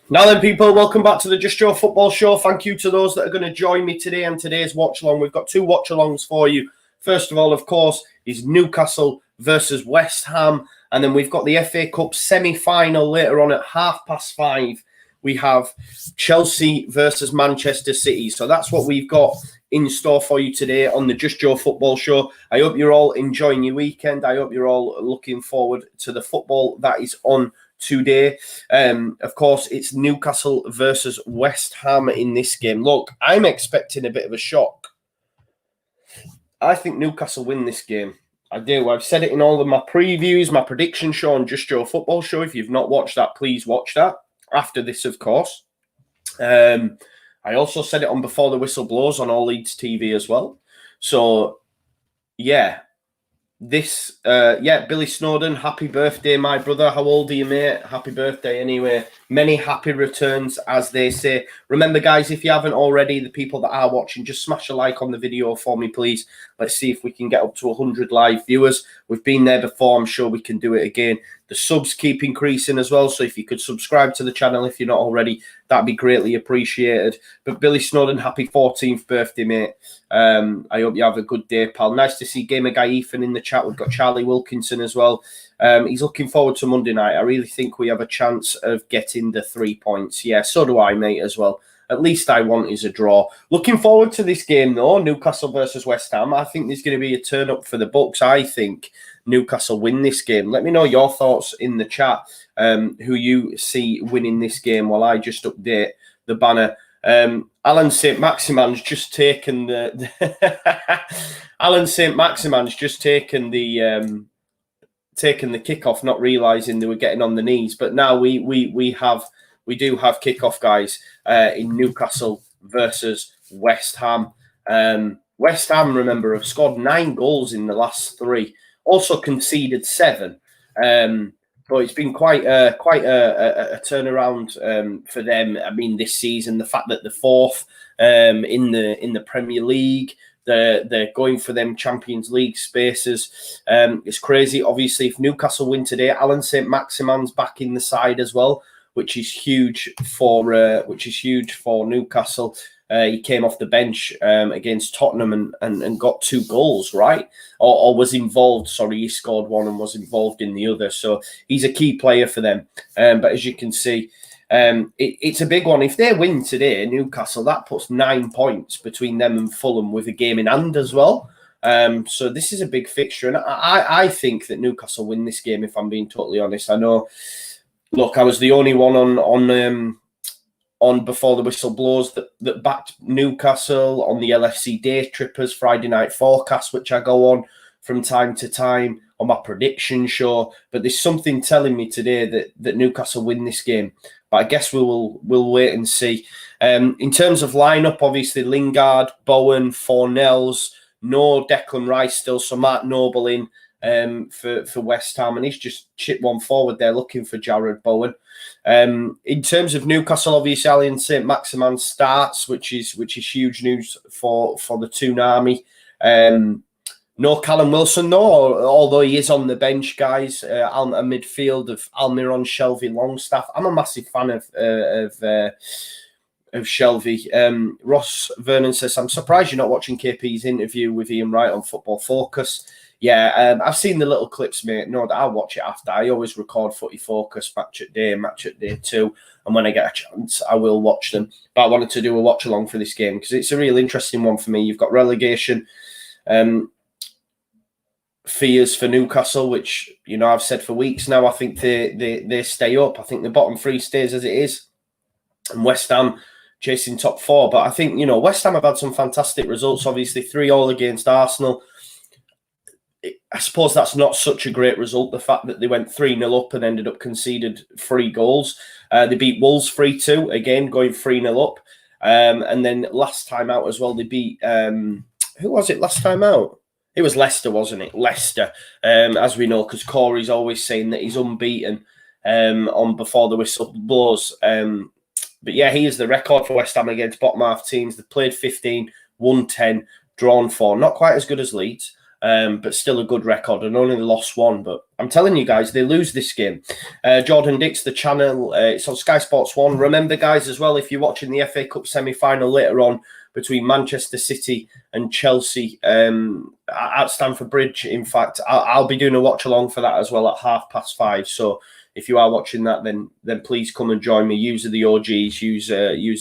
Now then, people, welcome back to the Just Joe Football Show. Thank you to those that are going to join me today on today's watch-along. We've got two watch-alongs for you. First of all, of course, is Newcastle versus West Ham. And then we've got the FA Cup semi-final later on at 5:30. We have Chelsea versus Manchester City. So that's what we've got in store for you today on the Just Joe Football Show. I hope you're all enjoying your weekend. I hope you're all looking forward to the football that is on today. Of course, it's Newcastle versus West Ham in this game. Look, I'm expecting a bit of a shock. I think Newcastle win this game. I do. I've said it in all of my previews, my prediction show on Just Joe Football Show. If you've not watched that, please watch that after this, of course. I also said it on Before the Whistle Blows on All Leeds TV as well. So, yeah. Billy Snowden, happy birthday, my brother. How old are you, mate? Happy birthday anyway. Many happy returns, as they say. Remember, guys, if you haven't already, the people that are watching, just smash a like on the video for me, please. Let's see if we can get up to 100 live viewers. We've been there before. I'm sure we can do it again. The subs keep increasing as well, so if you could subscribe to the channel if you're not already, that'd be greatly appreciated. But Billy Snowden, happy 14th birthday, mate. I hope you have a good day, pal. Nice to see Gamer Guy Ethan in the chat. We've got Charlie Wilkinson as well. He's looking forward to Monday night. I really think we have a chance of getting the 3 points. Yeah, so do I, mate, as well. At least I want is a draw. Looking forward to this game, though, Newcastle versus West Ham. I think there's going to be a turn-up for the Bucks. I think Newcastle win this game. Let me know your thoughts in the chat, who you see winning this game while I just update the banner. Alan St. Maximan's just taken the Alan St. Maximan's just taken the kickoff, not realizing they were getting on the knees. But now we do have kickoff, guys, in Newcastle versus West Ham. West Ham, remember, have scored 9 goals in the last 3, also conceded 7. But it's been quite a turnaround for them. I mean, this season, the fact that they're 4th in the Premier League, they're going for them Champions League spaces. It's crazy. Obviously, if Newcastle win today, Alan St. Maximan's back in the side as well, which is huge for Newcastle. He came off the bench against Tottenham and got 2 goals, right? Or was involved. Sorry, he scored 1 and was involved in the other. So he's a key player for them. But as you can see, it's a big one. If they win today, Newcastle, that puts 9 points between them and Fulham with a game in hand as well. So this is a big fixture. And I think that Newcastle win this game, if I'm being totally honest. I know, look, I was the only one on Before the Whistle Blows that backed Newcastle on the LFC Day Trippers Friday Night Forecast, which I go on from time to time on my prediction show. But there's something telling me today that Newcastle win this game. But I guess we'll wait and see. In terms of lineup, obviously Lingard, Bowen, Fornells, no Declan Rice still, so Mark Noble in for West Ham, and he's just chipped one forward there looking for Jared Bowen. In terms of Newcastle, obviously Alan St. Maximan starts, which is huge news for the Toon Army. No Callum Wilson, though, although he is on the bench, guys. A midfield of Almiron, Shelvey, Longstaff. I'm a massive fan of Shelvey. Ross Vernon says, I'm surprised you're not watching KP's interview with Ian Wright on Football Focus. Yeah, I've seen the little clips, mate. No, I'll watch it after. I always record Footy Focus, match at day 2. And when I get a chance, I will watch them. But I wanted to do a watch-along for this game because it's a real interesting one for me. You've got relegation fears for Newcastle, which, you know, I've said for weeks now. I think they stay up. I think the bottom 3 stays as it is. And West Ham chasing top 4. But I think, you know, West Ham have had some fantastic results. Obviously, 3-3 against Arsenal. I suppose that's not such a great result, the fact that they went 3-0 up and ended up conceded 3 goals. They beat Wolves 3-2, again, going 3-0 up. And then last time out as well, they beat... who was it last time out? It was Leicester, wasn't it? Leicester, as we know, because Corey's always saying that he's unbeaten on Before the Whistle Blows. But yeah, he is the record for West Ham against bottom half teams. They played 15, won 10, drawn 4. Not quite as good as Leeds. but still a good record, and only lost one. But I'm telling you guys, they lose this game. Jordan Dix, the channel, it's on Sky Sports 1. Remember, guys, as well, if you're watching the FA Cup semi-final later on between Manchester City and Chelsea at Stamford Bridge, in fact, I'll be doing a watch-along for that as well at 5:30. So if you are watching that, then please come and join me. Yous are the OGs. Yous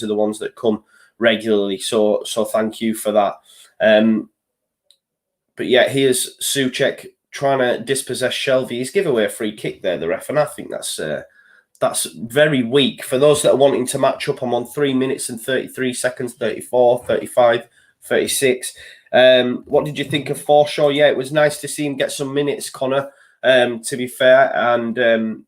are the ones that come regularly. So thank you for that. But yeah, here's Souček trying to dispossess Shelvey. He's given away a free kick there, the ref, and I think that's very weak. For those that are wanting to match up, I'm on 3 minutes and 33 seconds, 34, 35, 36. What did you think of Forshaw? Yeah, it was nice to see him get some minutes, Connor, to be fair. And,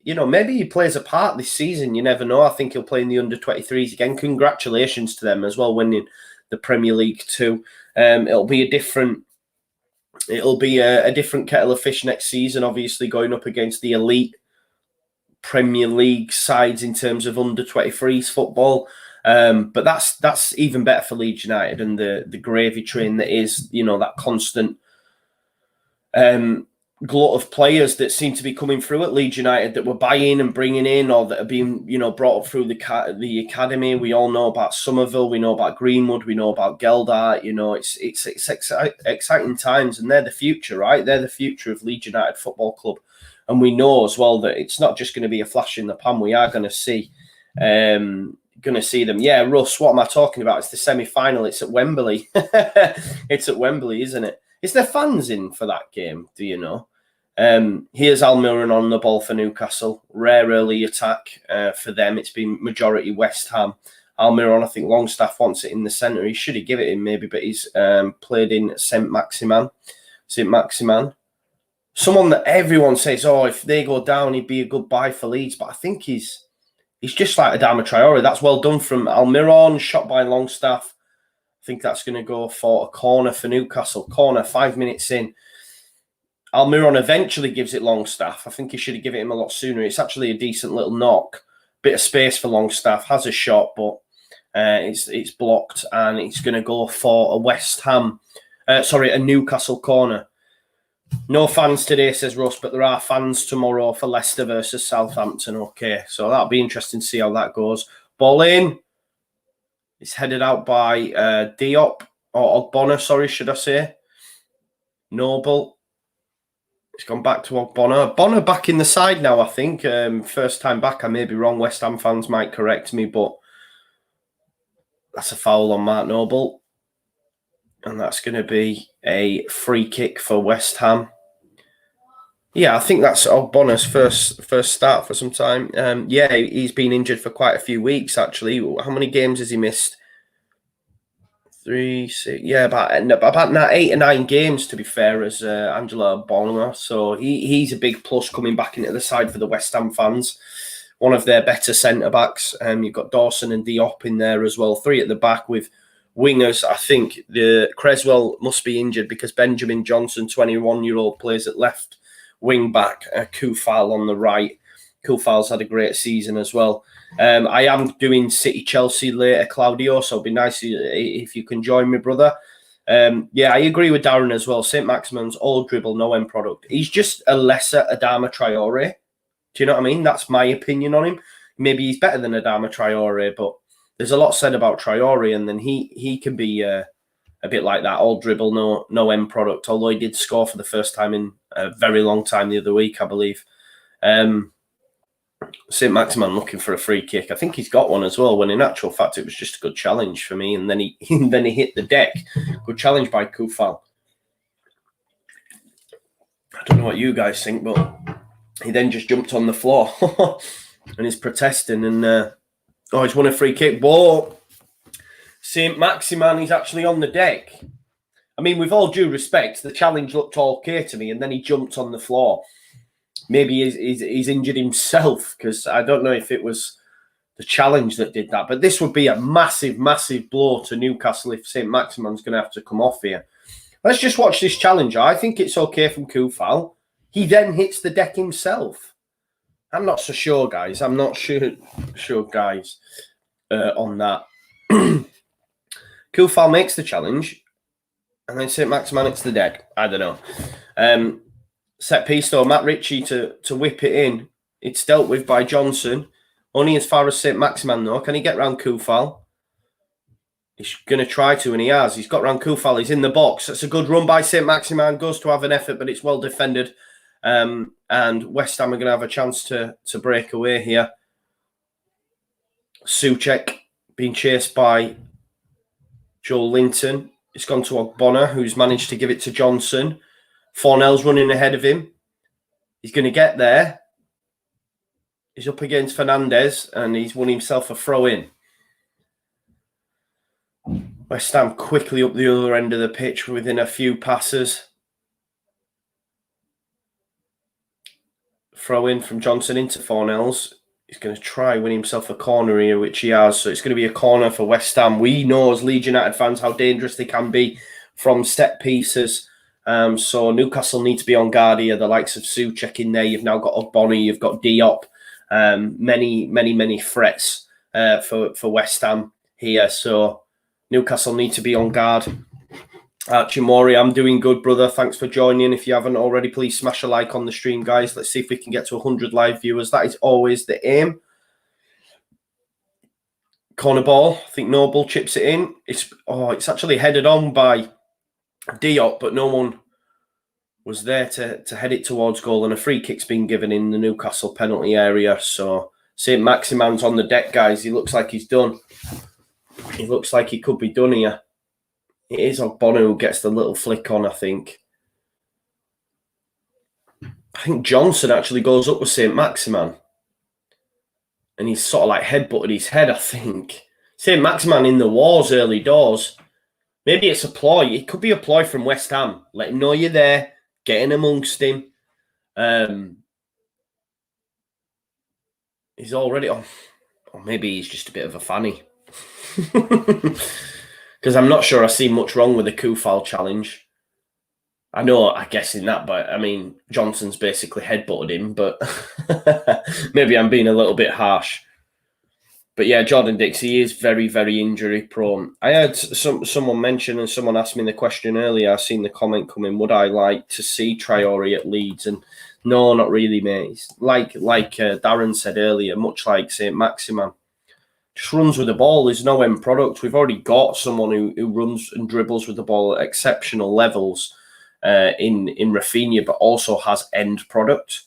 you know, maybe he plays a part this season. You never know. I think he'll play in the under-23s again. Congratulations to them as well, winning the Premier League too. It'll be a different kettle of fish next season, obviously going up against the elite Premier League sides in terms of under-23s football. But that's even better for Leeds United and the gravy train that is, you know, that constant glut of players that seem to be coming through at Leeds United that we're buying and bringing in, or that are being, you know, brought up through the academy. We all know about Somerville, we know about Greenwood, we know about Geldart. You know, it's exciting times, and they're the future, right? They're the future of Leeds United Football Club, and we know as well that it's not just going to be a flash in the pan. We are going to see them. Yeah, Russ, what am I talking about? It's the semi-final. It's at Wembley. It's at Wembley, isn't it? Is there fans in for that game? Do you know? Here's Almiron on the ball for Newcastle. Rare early attack for them. It's been majority West Ham. Almiron, I think Longstaff wants it in the centre. He should have given it in maybe, but he's played in Saint-Maximin. Someone that everyone says, oh, if they go down, he'd be a good buy for Leeds. But I think he's just like Adama Traore. That's well done from Almiron, shot by Longstaff. I think that's going to go for a corner for Newcastle. Corner, 5 minutes in. Almiron eventually gives it Longstaff. I think he should have given it him a lot sooner. It's actually a decent little knock. Bit of space for Longstaff. Has a shot, but it's blocked. And it's going to go for a Newcastle corner. No fans today, says Russ, but there are fans tomorrow for Leicester versus Southampton. Okay, so that'll be interesting to see how that goes. Ball in. It's headed out by Diop, or Ogbonna, sorry, should I say. Noble. It's gone back to Ogbonna. Ogbonna back in the side now, I think. First time back, I may be wrong. West Ham fans might correct me, but that's a foul on Mark Noble. And that's going to be a free kick for West Ham. Yeah, I think that's Ogbonna's first start for some time. Yeah, he's been injured for quite a few weeks, actually. How many games has he missed? 3, 6, yeah, about 8 or 9 games, to be fair, as Angelo Ogbonna. So he's a big plus coming back into the side for the West Ham fans. One of their better centre-backs. You've got Dawson and Diop in there as well. 3 at the back with wingers. I think the Creswell must be injured because Benjamin Johnson, 21-year-old, plays at left wing back. Kufal on the right. Kufal's had a great season as well. I am doing City Chelsea later, Claudio, so it'd be nice if you can join me, brother. Yeah, I agree with Darren as well. Saint-Maximin's all dribble, no end product. He's just a lesser Adama Traore. Do you know what I mean? That's my opinion on him. Maybe he's better than Adama Traore, but there's a lot said about Traore, and then he can be a bit like that, all dribble, no end product, although he did score for the first time in a very long time the other week, I believe. Saint-Maximin looking for a free kick. I think he's got one as well, when in actual fact it was just a good challenge for me, and then he hit the deck. Good challenge by Kufal. I don't know what you guys think, but he then just jumped on the floor and he's protesting, and he's won a free kick. But Saint-Maximin, he's actually on the deck. I mean, with all due respect, the challenge looked okay to me, and then he jumped on the floor. Maybe he's injured himself, because I don't know if it was the challenge that did that. But this would be a massive, massive blow to Newcastle if Saint-Maximin's going to have to come off here. Let's just watch this challenge. I think it's okay from Kufal. He then hits the deck himself. I'm not so sure, guys. I'm not sure guys, on that. Kufal makes the challenge. And then St. Maximan, it's the dead. I don't know. Set piece though, Matt Ritchie to whip it in. It's dealt with by Johnson. Only as far as St. Maximan though. Can he get round Kufal? He's going to try to, and he has. He's got round Kufal. He's in the box. That's a good run by St. Maximan. Goes to have an effort, but it's well defended. And West Ham are going to have a chance to break away here. Souček being chased by Joel Linton. It's gone to Ogbonna, who's managed to give it to Johnson. Fornell's running ahead of him. He's going to get there. He's up against Fernandez, and he's won himself a throw-in. West Ham quickly up the other end of the pitch within a few passes. Throw-in from Johnson into Fornell's. He's going to try win himself a corner here, which he has. So it's going to be a corner for West Ham. We know as Leeds United fans how dangerous they can be from set pieces. So Newcastle need to be on guard here. The likes of Souček in there. You've now got Ogbonna. You've got Diop. Many threats for West Ham here. So Newcastle need to be on guard. Chimori, I'm doing good, brother. Thanks for joining. If you haven't already, please smash a like on the stream, guys. Let's see if we can get to 100 live viewers. That is always the aim. Corner ball. I think Noble chips it in. It's actually headed on by Diop, but no one was there to head it towards goal. And a free kick's been given in the Newcastle penalty area. So St. Maximan's on the deck, guys. He looks like he's done. He looks like he could be done here. It is Ogbonna who gets the little flick on, I think. I think Johnson actually goes up with St. Maximan. And he's sort of like headbutted his head, I think. St. Maximan in the wars early doors. Maybe it's a ploy. It could be a ploy from West Ham. Let him know you're there. Get in amongst him. He's already on. Or maybe he's just a bit of a fanny. Because I'm not sure I see much wrong with the Kufal challenge. I know, I guess in that, but I mean, Johnson's basically headbutted him, but maybe I'm being a little bit harsh. But yeah, Jordan Dixie is very injury prone. I heard someone mention, and someone asked me the question earlier. I've seen the comment come in, would I like to see Traore at Leeds? And no, not really, mate. It's like Darren said earlier, much like St. Maximan. Just runs with the ball. There's no end product. We've already got someone who runs and dribbles with the ball at exceptional levels in Rafinha, but also has end product.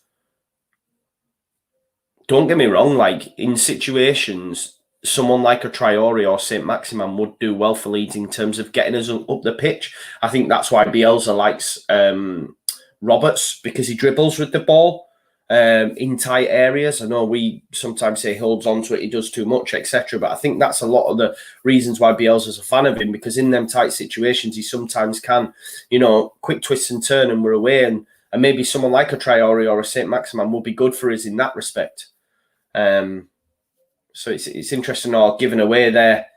Don't get me wrong, like in situations, someone like a Traore or St. Maximan would do well for Leeds in terms of getting us up the pitch. I think that's why Bielsa likes Roberts, because he dribbles with the ball. In tight areas. I know we sometimes say he holds on to it, he does too much, etc. But I think that's a lot of the reasons why Bielsa's a fan of him, because in them tight situations, he sometimes can, quick twist and turn and we're away. And maybe someone like a Traore or a St. Maximan will be good for us in that respect. So it's interesting all given away there.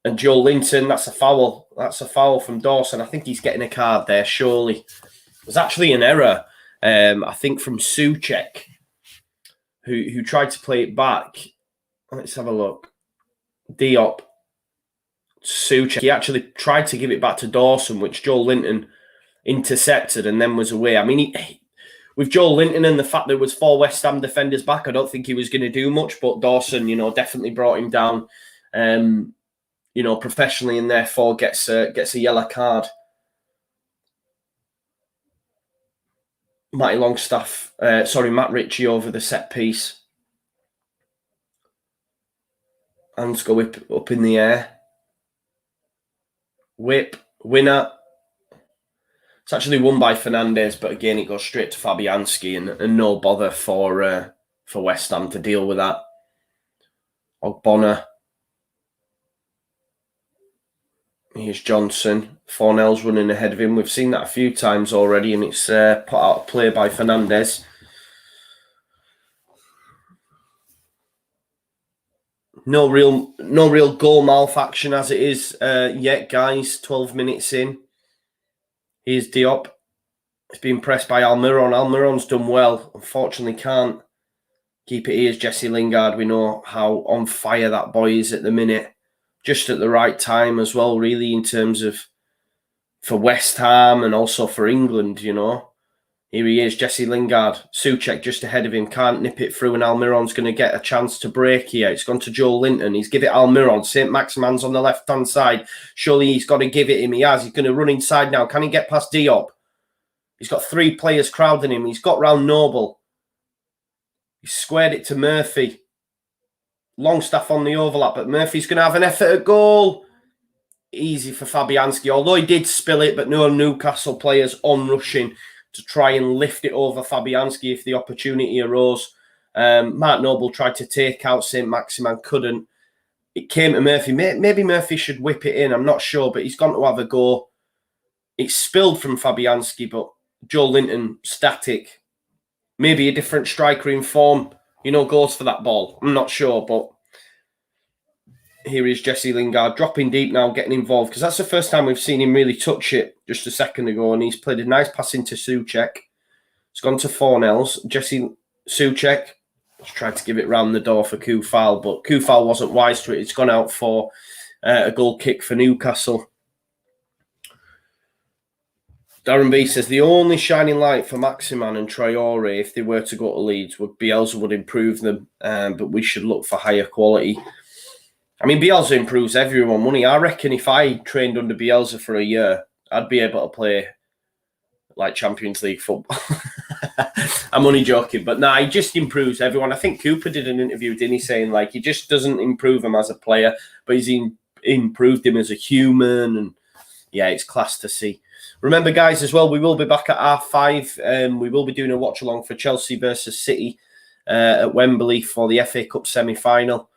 And Joe Linton, that's a foul. That's a foul from Dawson. I think he's getting a card there, surely. There's actually an error. I think from Souček, who tried to play it back. Let's have a look. Diop, Souček. He actually tried to give it back to Dawson, which Joel Linton intercepted and then was away. I mean, with Joel Linton and the fact there was 4 West Ham defenders back, I don't think he was going to do much. But Dawson, definitely brought him down, professionally, and therefore gets a yellow card. Matty Longstaff, Matt Ritchie over the set piece. Hands go up in the air. Whip, winner. It's actually won by Fernandez, but again, it goes straight to Fabianski and no bother for West Ham to deal with that. Ogbonna. Here's Johnson. Fornell's running ahead of him. We've seen that a few times already, and it's put out of play by Fernandez. No real goal mouth action as it is yet, guys. 12 minutes in. Here's Diop. It's being pressed by Almiron. Almiron's done well. Unfortunately, can't keep it. Here's Jesse Lingard. We know how on fire that boy is at the minute. Just at the right time as well, really, in terms of for West Ham and also for England, you know. Here he is, Jesse Lingard. Souček just ahead of him, can't nip it through, and Almiron's going to get a chance to break here. It's gone to Joe Linton. He's given it Almiron. St. Maximan's on the left-hand side. Surely he's got to give it him. He has. He's going to run inside now. Can he get past Diop? He's got 3 players crowding him. He's got round Noble. He squared it to Murphy. Longstaff on the overlap, but Murphy's going to have an effort at goal. Easy for Fabianski, although he did spill it, but no Newcastle players on rushing to try and lift it over Fabianski if the opportunity arose. Mark Noble tried to take out St. Maximan, couldn't. It came to Murphy. Maybe Murphy should whip it in, I'm not sure, but he's gone to have a go. It's spilled from Fabianski, but Joe Linton, static. Maybe a different striker in form, you know, goes for that ball. I'm not sure, but here is Jesse Lingard dropping deep now, getting involved, because that's the first time we've seen him really touch it just a second ago, and he's played a nice pass into Souček. It's gone to Fornells. Jesse Souček tried to give it round the door for Kufal, but Kufal wasn't wise to it. It's gone out for a goal kick for Newcastle. Darren B says, the only shining light for Maximan and Traore, if they were to go to Leeds, would Bielsa would improve them, but we should look for higher quality. I mean, Bielsa improves everyone, money. I reckon if I trained under Bielsa for a year, I'd be able to play like Champions League football. I'm only joking, but nah, he just improves everyone. I think Cooper did an interview, didn't he, saying like he just doesn't improve him as a player, but he's improved him as a human, and yeah, it's class to see. Remember, guys, as well, we will be back at R5. We will be doing a watch-along for Chelsea versus City at Wembley for the FA Cup semi-final.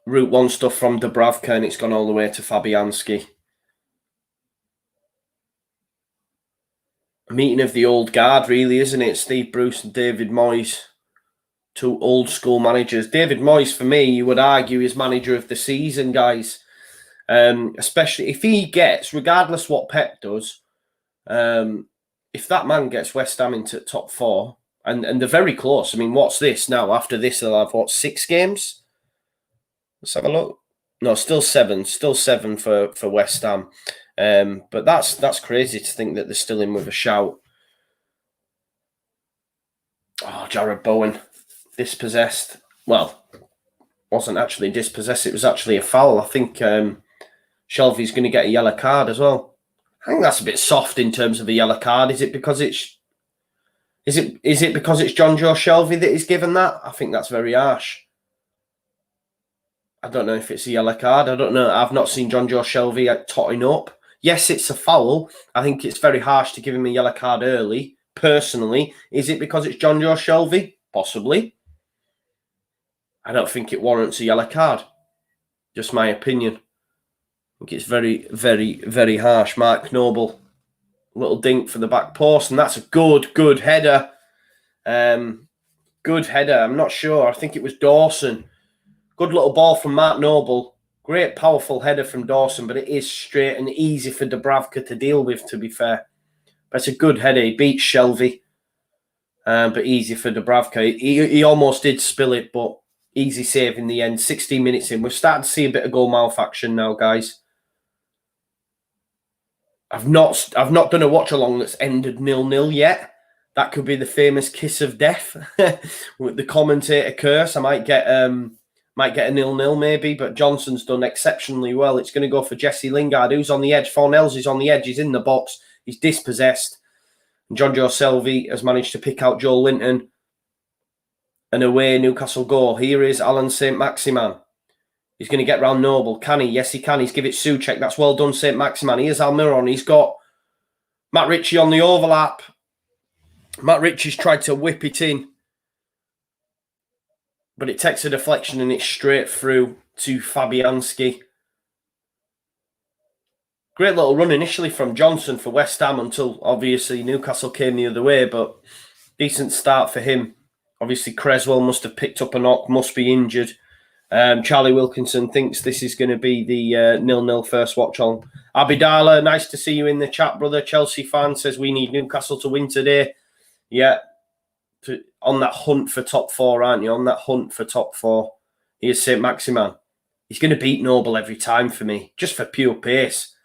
Route 1 stuff from Dubravka, and it's gone all the way to Fabianski. A meeting of the old guard, really, isn't it? Steve Bruce and David Moyes, 2 old-school managers. David Moyes, for me, you would argue, is manager of the season, guys. Especially if he gets, regardless what Pep does, if that man gets West Ham into top 4, and they're very close. I mean, what's this now? After this, they'll have, what, 6 games? Let's have a look. No, still 7. Still 7 for West Ham. But that's crazy to think that they're still in with a shout. Oh, Jared Bowen, dispossessed. Well, wasn't actually dispossessed. It was actually a foul. I think Shelvey's going to get a yellow card as well. I think that's a bit soft in terms of a yellow card. Is it because it's John Joe Shelvey that is given that? I think that's very harsh. I don't know if it's a yellow card. I don't know. I've not seen John Joe Shelvey totting up. Yes, it's a foul. I think it's very harsh to give him a yellow card early, personally. Is it because it's John Joe Shelvey? Possibly. I don't think it warrants a yellow card. Just my opinion. I think it's very, very, very harsh. Mark Noble. Little dink for the back post, and that's a good header. Good header. I'm not sure. I think it was Dawson. Good little ball from Mark Noble. Great, powerful header from Dawson, but it is straight and easy for Dubravka to deal with, to be fair. But it's a good header. He beats Shelvey, but easy for Dubravka. He almost did spill it, but easy save in the end. 16 minutes in. We're starting to see a bit of goal mouth action now, guys. I've not done a watch-along that's ended 0-0 yet. That could be the famous kiss of death. With the commentator curse, I might get a 0-0 maybe, but Johnson's done exceptionally well. It's going to go for Jesse Lingard, who's on the edge. Fornells is on the edge. He's in the box. He's dispossessed. And John Joe Shelvey has managed to pick out Joe Linton. And away Newcastle go. Here is Alan St. Maximan. He's going to get round Noble. Can he? Yes, he can. He's give it Souček. That's well done, St. Maximan. Here's Almiron. He's got Matt Ritchie on the overlap. Matt Ritchie's tried to whip it in, but it takes a deflection and it's straight through to Fabianski. Great little run initially from Johnson for West Ham until obviously Newcastle came the other way, but decent start for him. Obviously Creswell must have picked up a knock, must be injured. Charlie Wilkinson thinks this is going to be the 0-0 first watch on. Abidala, nice to see you in the chat, brother. Chelsea fan says we need Newcastle to win today. Yeah, on that hunt for top 4, aren't you? On that hunt for top 4. Here's St. Maximan. He's going to beat Noble every time for me, just for pure pace.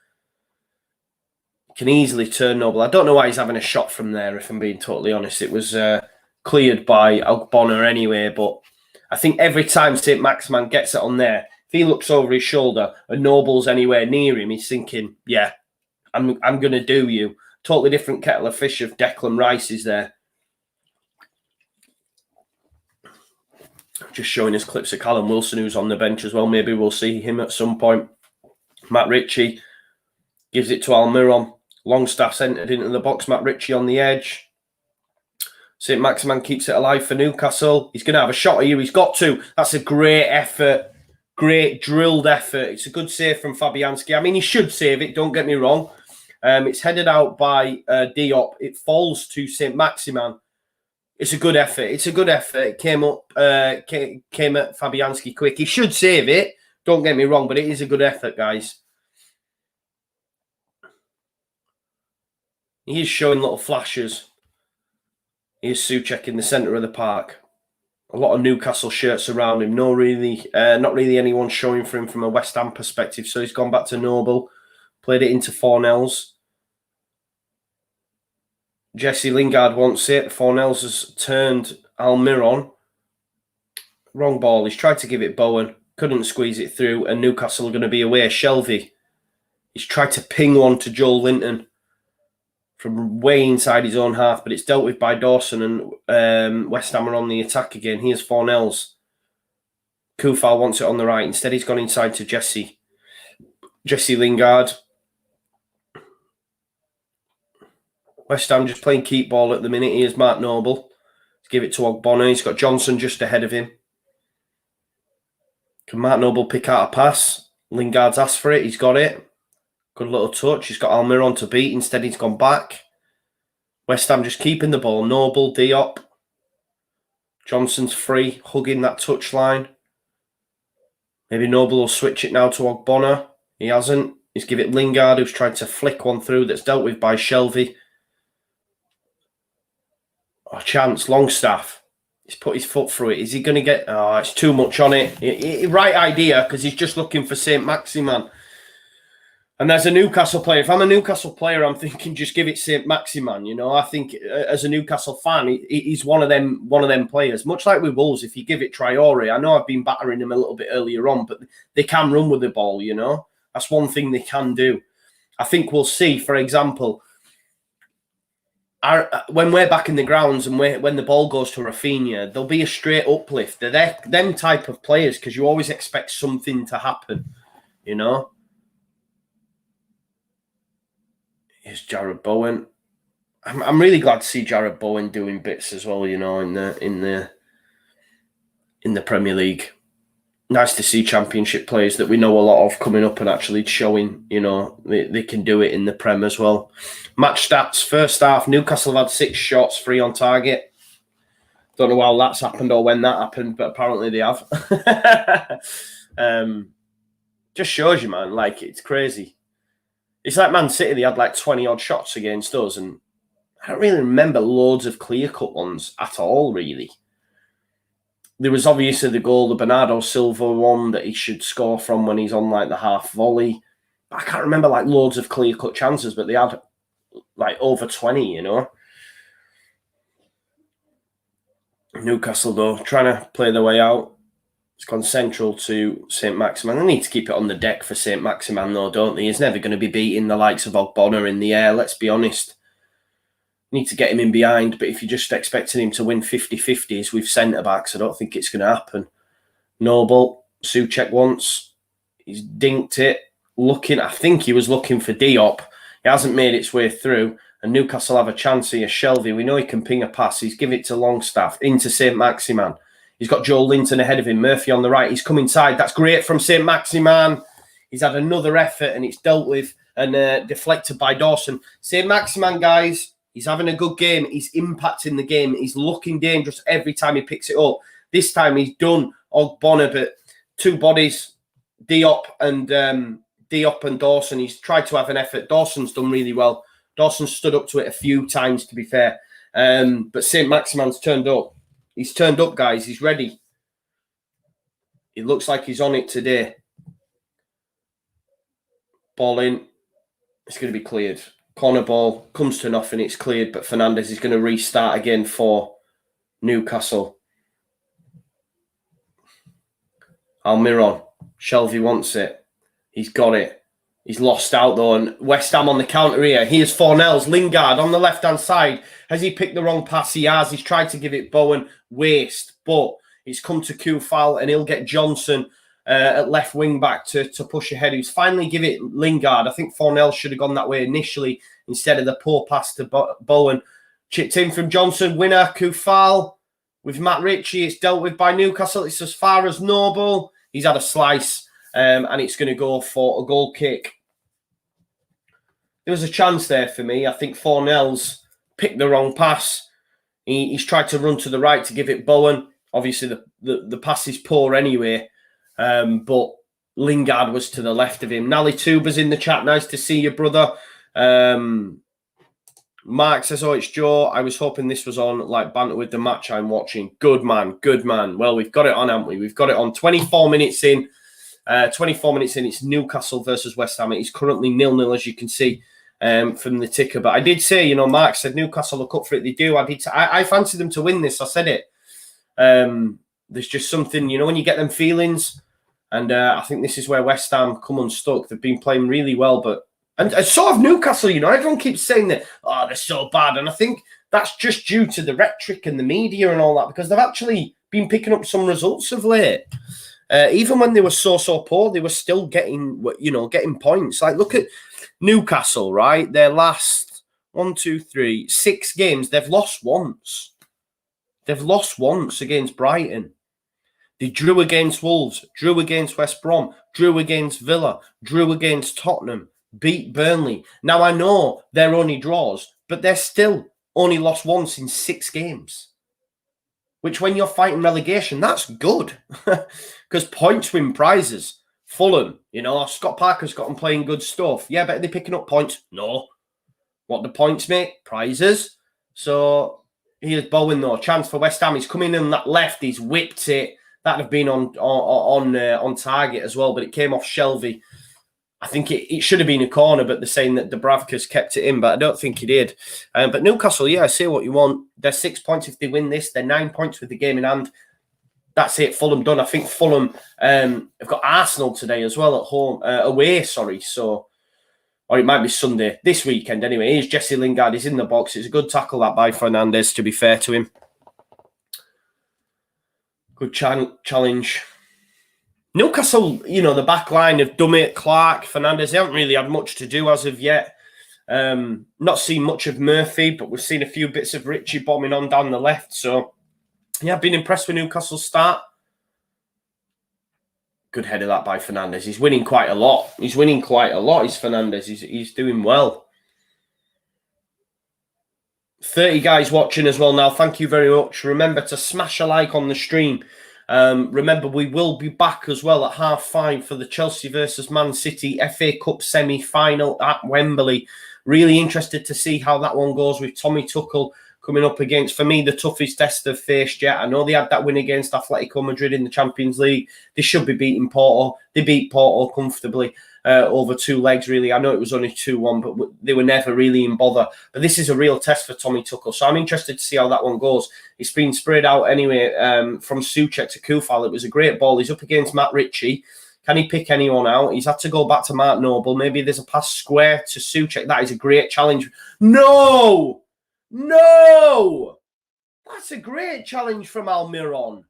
Can easily turn Noble. I don't know why he's having a shot from there, if I'm being totally honest. It was cleared by Ogbonna anyway, but I think every time St. Maximin gets it on there, if he looks over his shoulder and Noble's anywhere near him, he's thinking, yeah, I'm going to do you. Totally different kettle of fish if Declan Rice is there. Just showing us clips of Callum Wilson, who's on the bench as well. Maybe we'll see him at some point. Matt Ritchie gives it to Almiron. Longstaff's entered into the box. Matt Ritchie on the edge. St. Maximin keeps it alive for Newcastle. He's going to have a shot here. He's got to. That's a great effort. Great drilled effort. It's a good save from Fabianski. I mean, he should save it. Don't get me wrong. It's headed out by Diop. It falls to St. Maximin. It's a good effort. It's a good effort. It came at Fabianski quick. He should save it. Don't get me wrong, but it is a good effort, guys. He is showing little flashes. Here's Souček in the centre of the park. A lot of Newcastle shirts around him. Not really anyone showing for him from a West Ham perspective. So he's gone back to Noble. Played it into Fornells. Jesse Lingard wants it. Fornells has turned Almiron. Wrong ball. He's tried to give it Bowen. Couldn't squeeze it through. And Newcastle are going to be away. Shelvey. He's tried to ping one to Joel Linton from way inside his own half, but it's dealt with by Dawson, and West Ham are on the attack again. Here's Fornells. Kufal wants it on the right. Instead, he's gone inside to Jesse. Jesse Lingard. West Ham just playing keep ball at the minute. Here's Mark Noble. Let's give it to Ogbonna. He's got Johnson just ahead of him. Can Mark Noble pick out a pass? Lingard's asked for it. He's got it. Good little touch. He's got Almiron to beat. Instead, he's gone back. West Ham just keeping the ball. Noble, Diop. Johnson's free, hugging that touchline. Maybe Noble will switch it now to Ogbonna. He hasn't. He's give it Lingard, who's trying to flick one through that's dealt with by Shelvey. Oh, chance. Longstaff. He's put his foot through it. Is he going to get... Oh, it's too much on it. Right idea, because he's just looking for St. Maximin. And as a Newcastle player, if I'm a Newcastle player, I'm thinking just give it St. Maximin. You know, I think as a Newcastle fan, he's one of them players. Much like with Wolves, if you give it Traore, I know I've been battering him a little bit earlier on, but they can run with the ball. You know, that's one thing they can do. I think we'll see, for example, when we're back in the grounds and when the ball goes to Rafinha, there'll be a straight uplift. They're them type of players because you always expect something to happen. You know. Here's Jared Bowen. I'm really glad to see Jared Bowen doing bits as well, you know, in the Premier League. Nice to see Championship players that we know a lot of coming up and actually showing, you know, they can do it in the Prem as well. Match stats, first half, Newcastle have had 6 shots, 3 on target. Don't know how that's happened or when that happened, but apparently they have. Just shows you, man, like, it's crazy. It's like Man City, they had like 20-odd shots against us, and I don't really remember loads of clear-cut ones at all, really. There was obviously the goal, the Bernardo Silva one that he should score from when he's on like the half volley. I can't remember like loads of clear-cut chances, but they had like over 20, you know. Newcastle, though, trying to play their way out. It's gone central to St. Maximin. They need to keep it on the deck for St. Maximin, though, don't they? He's never going to be beating the likes of Ogbonna in the air, let's be honest. Need to get him in behind, but if you're just expecting him to win 50-50s with centre-backs, I don't think it's going to happen. Noble, Souček once. He's dinked it. I think he was looking for Diop. He hasn't made its way through, and Newcastle have a chance here. Shelvey, we know he can ping a pass. He's given it to Longstaff, into St. Maximin. He's got Joel Linton ahead of him. Murphy on the right. He's come inside. That's great from St. Maximin. He's had another effort and it's dealt with and deflected by Dawson. St. Maximin, guys, he's having a good game. He's impacting the game. He's looking dangerous every time he picks it up. This time he's done Ogbonna, but 2 bodies, Diop and Dawson. He's tried to have an effort. Dawson's done really well. Dawson stood up to it a few times, to be fair. But St. Maximin's turned up. He's turned up, guys. He's ready. It looks like he's on it today. Ball in. It's going to be cleared. Corner ball comes to nothing. It's cleared, but Fernandes is going to restart again for Newcastle. Almiron. Shelvey wants it. He's got it. He's lost out, though, and West Ham on the counter here. Here's Fornells. Lingard on the left-hand side. Has he picked the wrong pass? He has. He's tried to give it Bowen. Waste. But it's come to Kufal, and he'll get Johnson at left wing-back to push ahead. He's finally give it Lingard. I think Fornells should have gone that way initially instead of the poor pass to Bowen. Chipped in from Johnson. Winner, Kufal. With Matt Ritchie, it's dealt with by Newcastle. It's as far as Noble. He's had a slice, and it's going to go for a goal kick. There was a chance there for me. I think Fornells picked the wrong pass. He's tried to run to the right to give it Bowen. Obviously, the pass is poor anyway, but Lingard was to the left of him. Nally Tuba's in the chat. Nice to see you, brother. Mark says, oh, it's Joe. I was hoping this was on, like, banter with the match I'm watching. Good man, good man. Well, we've got it on, haven't we? We've got it on. 24 minutes in. 24 minutes in, it's Newcastle versus West Ham. It's currently 0-0, as you can see from the ticker. But I did say, Mark said Newcastle are cut for it. They do. I fancy them to win this. I said it. There's just something, when you get them feelings. And I think this is where West Ham come unstuck. They've been playing really well, but and so have Newcastle, everyone keeps saying that, they're so bad. And I think that's just due to the rhetoric and the media and all that, because they've actually been picking up some results of late. Even when they were so poor, they were still getting points. Like, look at Newcastle, right? Their last 6 games, they've lost once. They've lost once against Brighton. They drew against Wolves, drew against West Brom, drew against Villa, drew against Tottenham, beat Burnley. Now, I know they're only draws, but they're still only lost once in 6 games. Which, when you're fighting relegation, that's good. Because points win prizes. Fulham, Scott Parker's got them playing good stuff. Yeah, but are they picking up points? No. What do points make? Prizes. So, here's Bowen, though. Chance for West Ham. He's come in on that left. He's whipped it. That'd have been on target as well, but it came off Shelvey. I think it should have been a corner, but they're saying that Dubravka's kept it in, but I don't think he did. But Newcastle, yeah, say what you want. They're 6 points if they win this. They're 9 points with the game in hand. That's it. Fulham done. I think Fulham have got Arsenal today as well at home. Away, sorry. So, or it might be Sunday. This weekend, anyway. Here's Jesse Lingard. He's in the box. It's a good tackle, that, by Fernandes, to be fair to him. Good challenge. Newcastle, the back line of Dummett, Clark, Fernandes, they haven't really had much to do as of yet. Not seen much of Murphy, but we've seen a few bits of Ritchie bombing on down the left. So, yeah, I've been impressed with Newcastle's start. Good header that by Fernandes. He's winning quite a lot. He's Fernandes. He's doing well. 30 guys watching as well now. Thank you very much. Remember to smash a like on the stream. Remember, we will be back as well at 5:30 for the Chelsea versus Man City FA Cup semi-final at Wembley. Really interested to see how that one goes with Tommy Tuchel coming up against, for me, the toughest test they've faced yet. I know they had that win against Atletico Madrid in the Champions League. They should be beating Porto. They beat Porto comfortably over 2 legs, really. I know it was only 2-1, but they were never really in bother. But this is a real test for Tommy Tuchel. So I'm interested to see how that one goes. It's been sprayed out anyway from Souček to Kufal. It was a great ball. He's up against Matt Ritchie. Can he pick anyone out? He's had to go back to Mark Noble. Maybe there's a pass square to Souček. That is a great challenge. No! That's a great challenge from Almiron.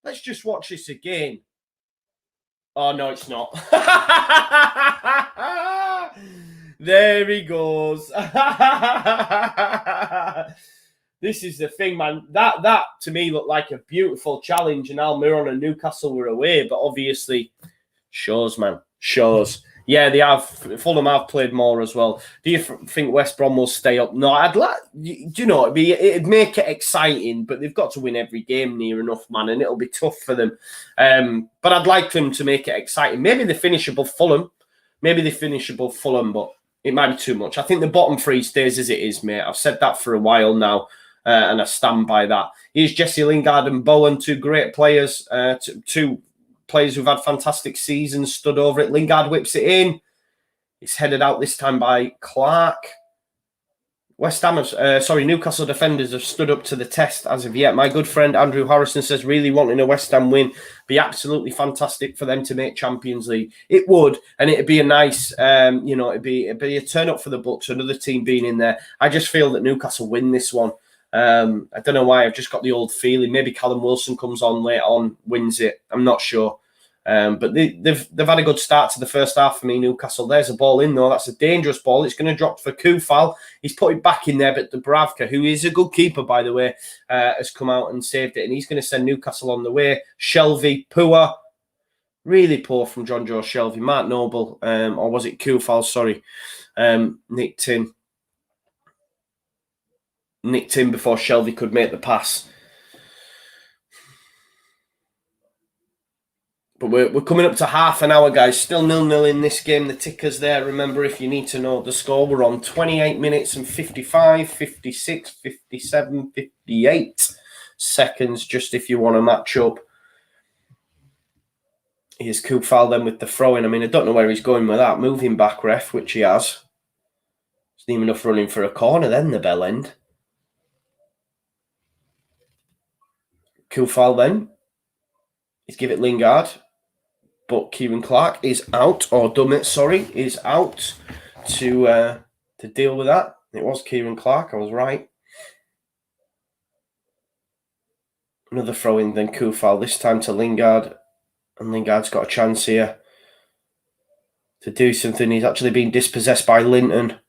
Let's just watch this again. Oh, no, it's not. There he goes. This is the thing, man. That to me looked like a beautiful challenge, and Almiron and Newcastle were away, but obviously shows, man. Shows. Yeah, they have. Fulham have played more as well. Do you think West Brom will stay up? No, I'd like. Do you know? It'd make it exciting, but they've got to win every game near enough, man, and it'll be tough for them. But I'd like them to make it exciting. Maybe they finish above Fulham. But it might be too much. I think the bottom 3 stays as it is, mate. I've said that for a while now, and I stand by that. Here's Jesse Lingard and Bowen, 2 great players, two players who've had fantastic seasons, stood over it. Lingard whips it in. It's headed out this time by Clark. Newcastle defenders have stood up to the test as of yet. My good friend Andrew Harrison says, really wanting a West Ham win. Be absolutely fantastic for them to make Champions League. It would, and it'd be a nice, it'd be a turn up for the books, another team being in there. I just feel that Newcastle win this one. I don't know why. I've just got the old feeling. Maybe Callum Wilson comes on later on, wins it. I'm not sure. But they've had a good start to the first half for me, Newcastle. There's a ball in, though. That's a dangerous ball. It's going to drop for Kufal. He's put it back in there, but Dubravka, who is a good keeper, by the way, has come out and saved it. And he's going to send Newcastle on the way. Shelvey, poor. Really poor from John Joe Shelvey. Mark Noble, or was it Kufal? Sorry. Nicked in before Shelvey could make the pass. But we're coming up to half an hour, guys. Still 0-0 in this game. The ticker's there. Remember, if you need to know the score, we're on 28 minutes and 55, 56, 57, 58 seconds, just if you want to match up. Here's Kufal then with the throw-in. I mean, I don't know where he's going with that. Moving back, ref, which he has. It's not even enough running for a corner then, the bell end. Kufal then. He's give it Lingard. But Kieran Clark is out, or Dummett, sorry, is out to deal with that. It was Kieran Clark, I was right. Another throw-in, then Kufal, this time to Lingard. And Lingard's got a chance here to do something. He's actually been dispossessed by Linton.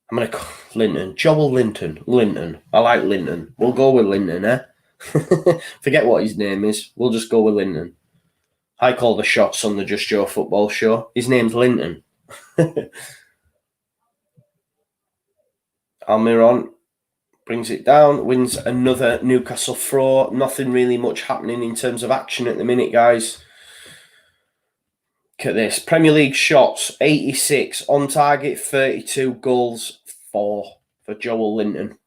I'm going to call Linton. Joel Linton. Linton. I like Linton. We'll go with Linton, eh? Forget what his name is. We'll just go with Linton. I call the shots on the Just Joe football show. His name's Linton. Almiron brings it down, wins another Newcastle throw. Nothing really much happening in terms of action at the minute, guys. Look at this. Premier League shots, 86. On target, 32. Goals, 4 for Joel Linton.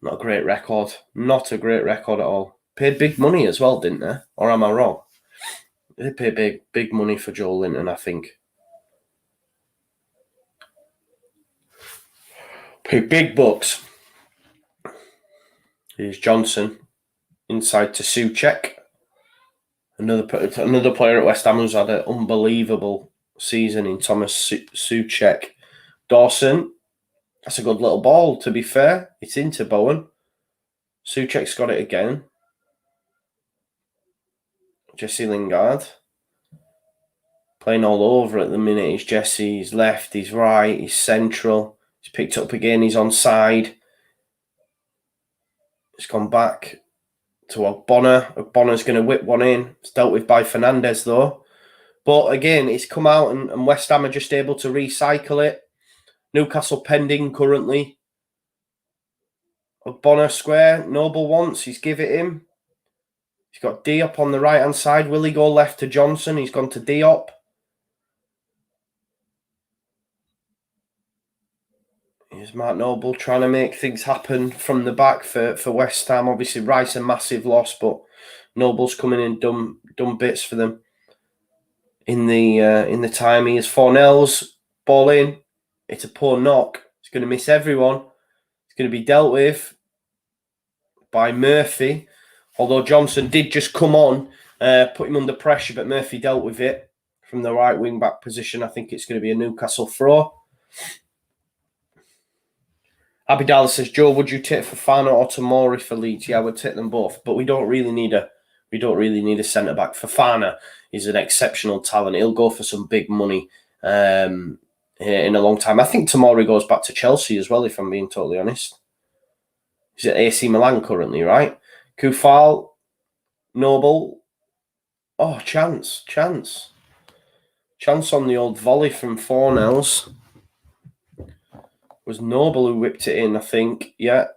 Not a great record. Not a great record at all. Paid big money as well, didn't they? Or am I wrong? They pay big money for Joel Linton, I think. Pay big bucks. Here's Johnson. Inside to Souček. Another player at West Ham who's had an unbelievable season in Thomas Souček. Dawson. That's a good little ball, to be fair. It's into Bowen. Souček's got it again. Jesse Lingard. Playing all over at the minute. He's Jesse. He's left. He's right. He's central. He's picked up again. He's onside. He's gone back to Ogbonna. Ogbonna's going to whip one in. It's dealt with by Fernandez, though. But again, it's come out and West Ham are just able to recycle it. Newcastle pending currently. Ogbonna square. Noble wants. He's give it him. He's got Diop on the right-hand side. Will he go left to Johnson? He's gone to Diop. Here's Mark Noble trying to make things happen from the back for West Ham. Obviously, Rice a massive loss, but Noble's coming in done bits for them. In the time, he is Fornell's ball in. It's a poor knock. It's going to miss everyone. It's going to be dealt with by Murphy. Although Johnson did just come on, put him under pressure, but Murphy dealt with it from the right wing-back position. I think it's going to be a Newcastle throw. Abidal says, Joe, would you take Fofana or Tomori for Leeds? Yeah, I would take them both, but we don't really need a centre-back. Fofana is an exceptional talent. He'll go for some big money in a long time. I think Tomori goes back to Chelsea as well, if I'm being totally honest. He's at AC Milan currently, right? Kufal, Noble. Oh, chance on the old volley from Fornells. It was Noble who whipped it in, I think. Yeah,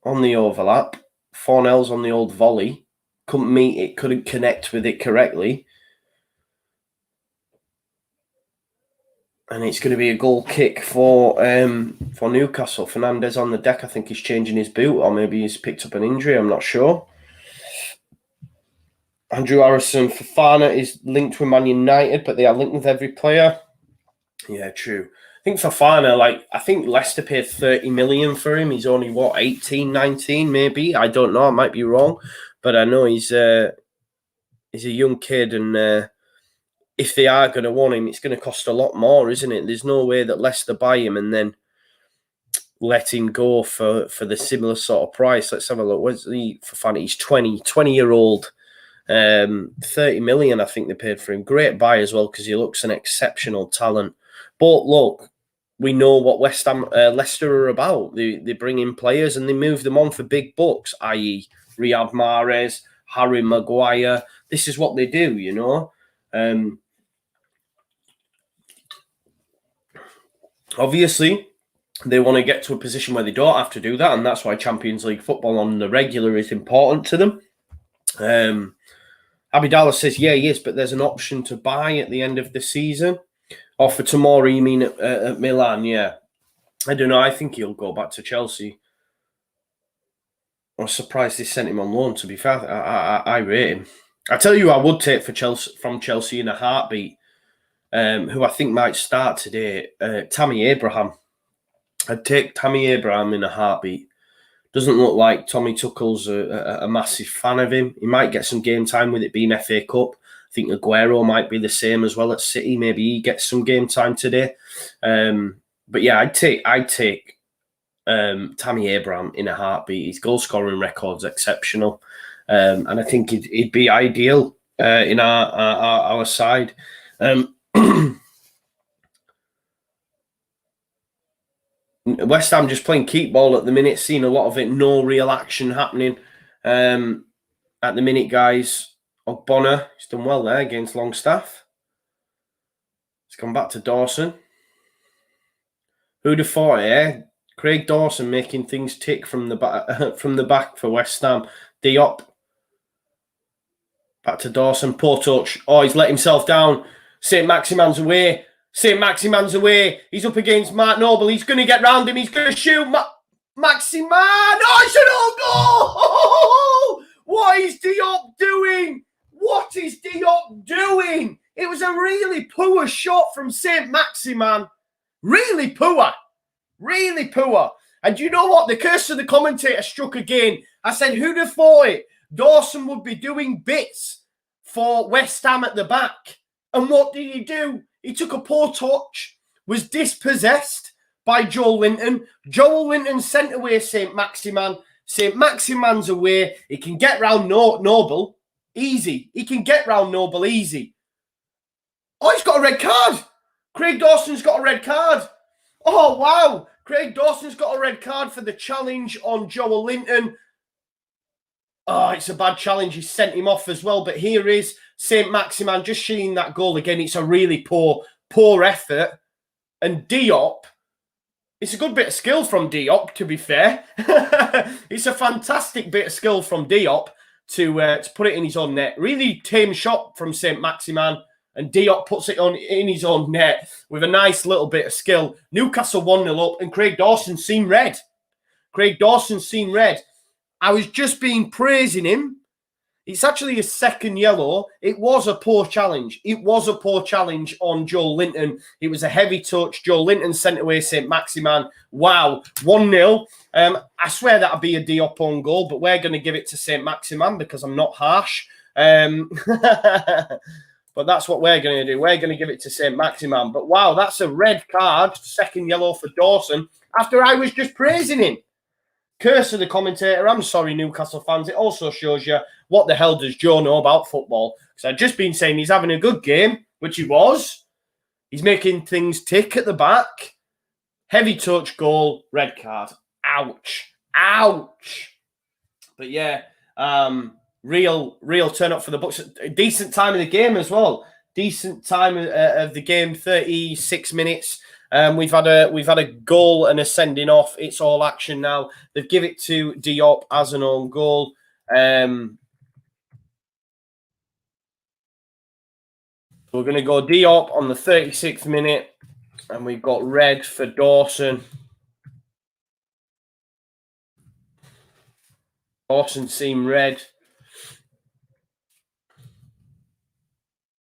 on the overlap. Fornells on the old volley. Couldn't meet it, couldn't connect with it correctly. And it's going to be a goal kick for Newcastle. Fernandez on the deck. I think he's changing his boot, or maybe he's picked up an injury. I'm not sure. Andrew Harrison, Fofana is linked with Man United, but they are linked with every player. Yeah, true. I think Fofana, I think Leicester paid 30 million for him. He's only, what, 18, 19 maybe? I don't know. I might be wrong. But I know he's a young kid, and if they are going to want him, it's going to cost a lot more, isn't it? There's no way that Leicester buy him and then let him go for the similar sort of price. Let's have a look. What's he for fun? He's 20-year-old. 30 million, I think they paid for him. Great buy as well, because he looks an exceptional talent. But look, we know what West Ham, Leicester are about. They bring in players and they move them on for big bucks, i.e. Riyad Mahrez, Harry Maguire. This is what they do, you know. Obviously, they want to get to a position where they don't have to do that, and that's why Champions League football on the regular is important to them. Abidallah says, yeah, he is, but there's an option to buy at the end of the season. Or for tomorrow, you mean at Milan? Yeah. I don't know. I think he'll go back to Chelsea. I was surprised they sent him on loan, to be fair. I rate him. I tell you, I would take from Chelsea in a heartbeat, who I think might start today, Tammy Abraham. I'd take Tammy Abraham in a heartbeat. Doesn't look like Tommy Tuchel's a massive fan of him. He might get some game time with it being FA Cup. I think Aguero might be the same as well at City. Maybe he gets some game time today. But yeah, I'd take Tammy Abraham in a heartbeat. His goal scoring record's exceptional, and I think he'd be ideal in our side. West Ham just playing keep ball at the minute, seeing a lot of it, no real action happening at the minute, guys. Ogbonna, he's done well there against Longstaff. He's gone back to Dawson. Who'd have thought, eh? Craig Dawson making things tick from the back for West Ham. Diop. Back to Dawson. Poor touch. Oh, he's let himself down. St. Maximan's away. St. Maximan's away. He's up against Mark Noble. He's going to get round him. He's going to shoot. Maximan. Oh, it's an own goal. Oh, what is Diop doing? What is Diop doing? It was a really poor shot from St. Maximan. Really poor. Really poor. And you know what? The curse of the commentator struck again. I said, who'd have thought it? Dawson would be doing bits for West Ham at the back. And what did he do? He took a poor touch, was dispossessed by Joel Linton. Joel Linton sent away St. Maximan. St. Maximan's away. He can get round Noble easy. He can get round Noble easy. Oh, he's got a red card. Craig Dawson's got a red card. Oh, wow. Craig Dawson's got a red card for the challenge on Joel Linton. Oh, it's a bad challenge. He sent him off as well. But here is St. Maximan just shooting that goal again. It's a really poor effort. And Diop, it's a good bit of skill from Diop, to be fair. It's a fantastic bit of skill from Diop to put it in his own net. Really tame shot from St. Maximan. And Diop puts it on in his own net with a nice little bit of skill. Newcastle 1-0 up, and Craig Dawson's seen red. Craig Dawson's seen red. I was just praising him. It's actually his second yellow. It was a poor challenge. It was a poor challenge on Joel Linton. It was a heavy touch. Joel Linton sent away St. Maximan. Wow, 1-0. I swear that'd be a Diop own goal, but we're going to give it to St. Maximan because I'm not harsh. But that's what we're going to do. We're going to give it to St. Maximan. But wow, that's a red card, second yellow for Dawson, after I was just praising him. Curse of the commentator. I'm sorry, Newcastle fans. It also shows you what the hell does Joe know about football. Because I've just been saying he's having a good game, which he was. He's making things tick at the back. Heavy touch, goal, red card. Ouch. Ouch. But yeah, real turn up for the Bucks. Decent time of the game as well. Decent time of the game, 36 minutes. We've had a goal and a sending off. It's all action now. They've given it to Diop as an own goal. We're going to go Diop on the 36th minute, and we've got red for Dawson. Dawson seen red.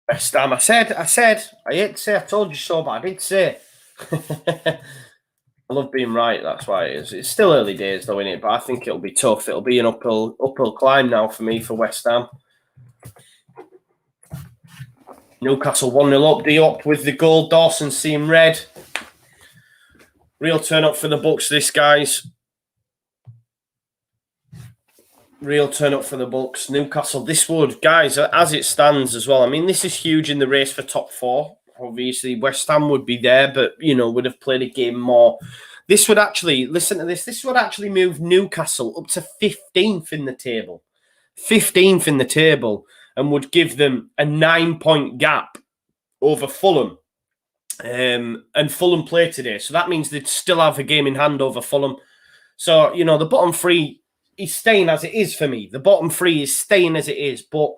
West Ham, I said, I hate to say I told you so, but I did say. I love being right, that's why it is. It's still early days though, innit? But I think it'll be tough. It'll be an uphill climb now for me for West Ham. Newcastle 1-0 up, Diop with the goal. Dawson seeing red. Real turn up for the Bucks, this, guys. Real turn up for the Bucks. Newcastle, this would, guys, as it stands as well. I mean, this is huge in the race for top 4. Obviously, West Ham would be there, but, you know, would have played a game more. This would actually, listen to this, this would actually move Newcastle up to 15th in the table. 15th in the table, and would give them a 9-point gap over Fulham. And Fulham play today. So that means they'd still have a game in hand over Fulham. So, you know, the bottom 3 is staying as it is for me. The bottom 3 is staying as it is. But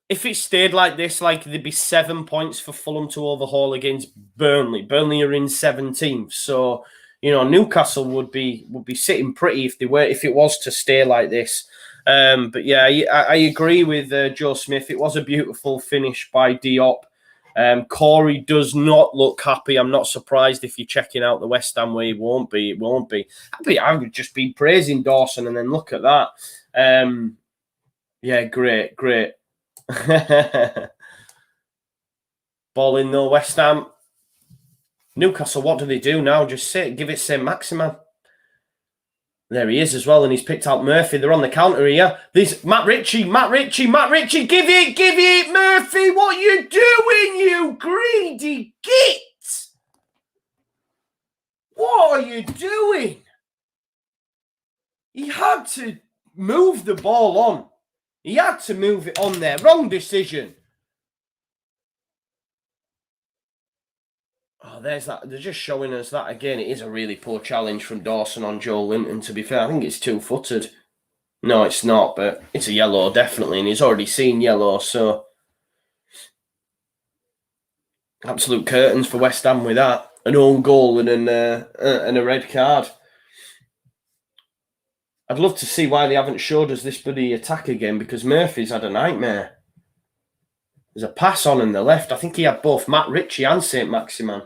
if it stayed like this, like there'd be 7 points for Fulham to overhaul against Burnley. Burnley are in 17th. So, you know, Newcastle would be sitting pretty if it was to stay like this. But yeah, I agree with Joe Smith. It was a beautiful finish by Diop. Corey does not look happy. I'm not surprised if you're checking out the West Ham way. It won't be. It won't be. I would just be praising Dawson, and then look at that. Yeah, great. Ball in though, West Ham. Newcastle, what do they do now? Just sit, give it St. Maximin. There he is as well, and he's picked out Murphy. They're on the counter here. This Matt Ritchie, give it, Murphy. What you doing, you greedy git? What are you doing? He had to move the ball on. He had to move it on there. Wrong decision. Oh, there's that. They're just showing us that again. It is a really poor challenge from Dawson on Joe Linton, to be fair. I think it's 2-footed. No, it's not, but it's a yellow, definitely. And he's already seen yellow, so... Absolute curtains for West Ham with that. An own goal and a red card. I'd love to see why they haven't showed us this bloody attack again, because Murphy's had a nightmare. There's a pass on the left. I think he had both Matt Ritchie and St. Maximin.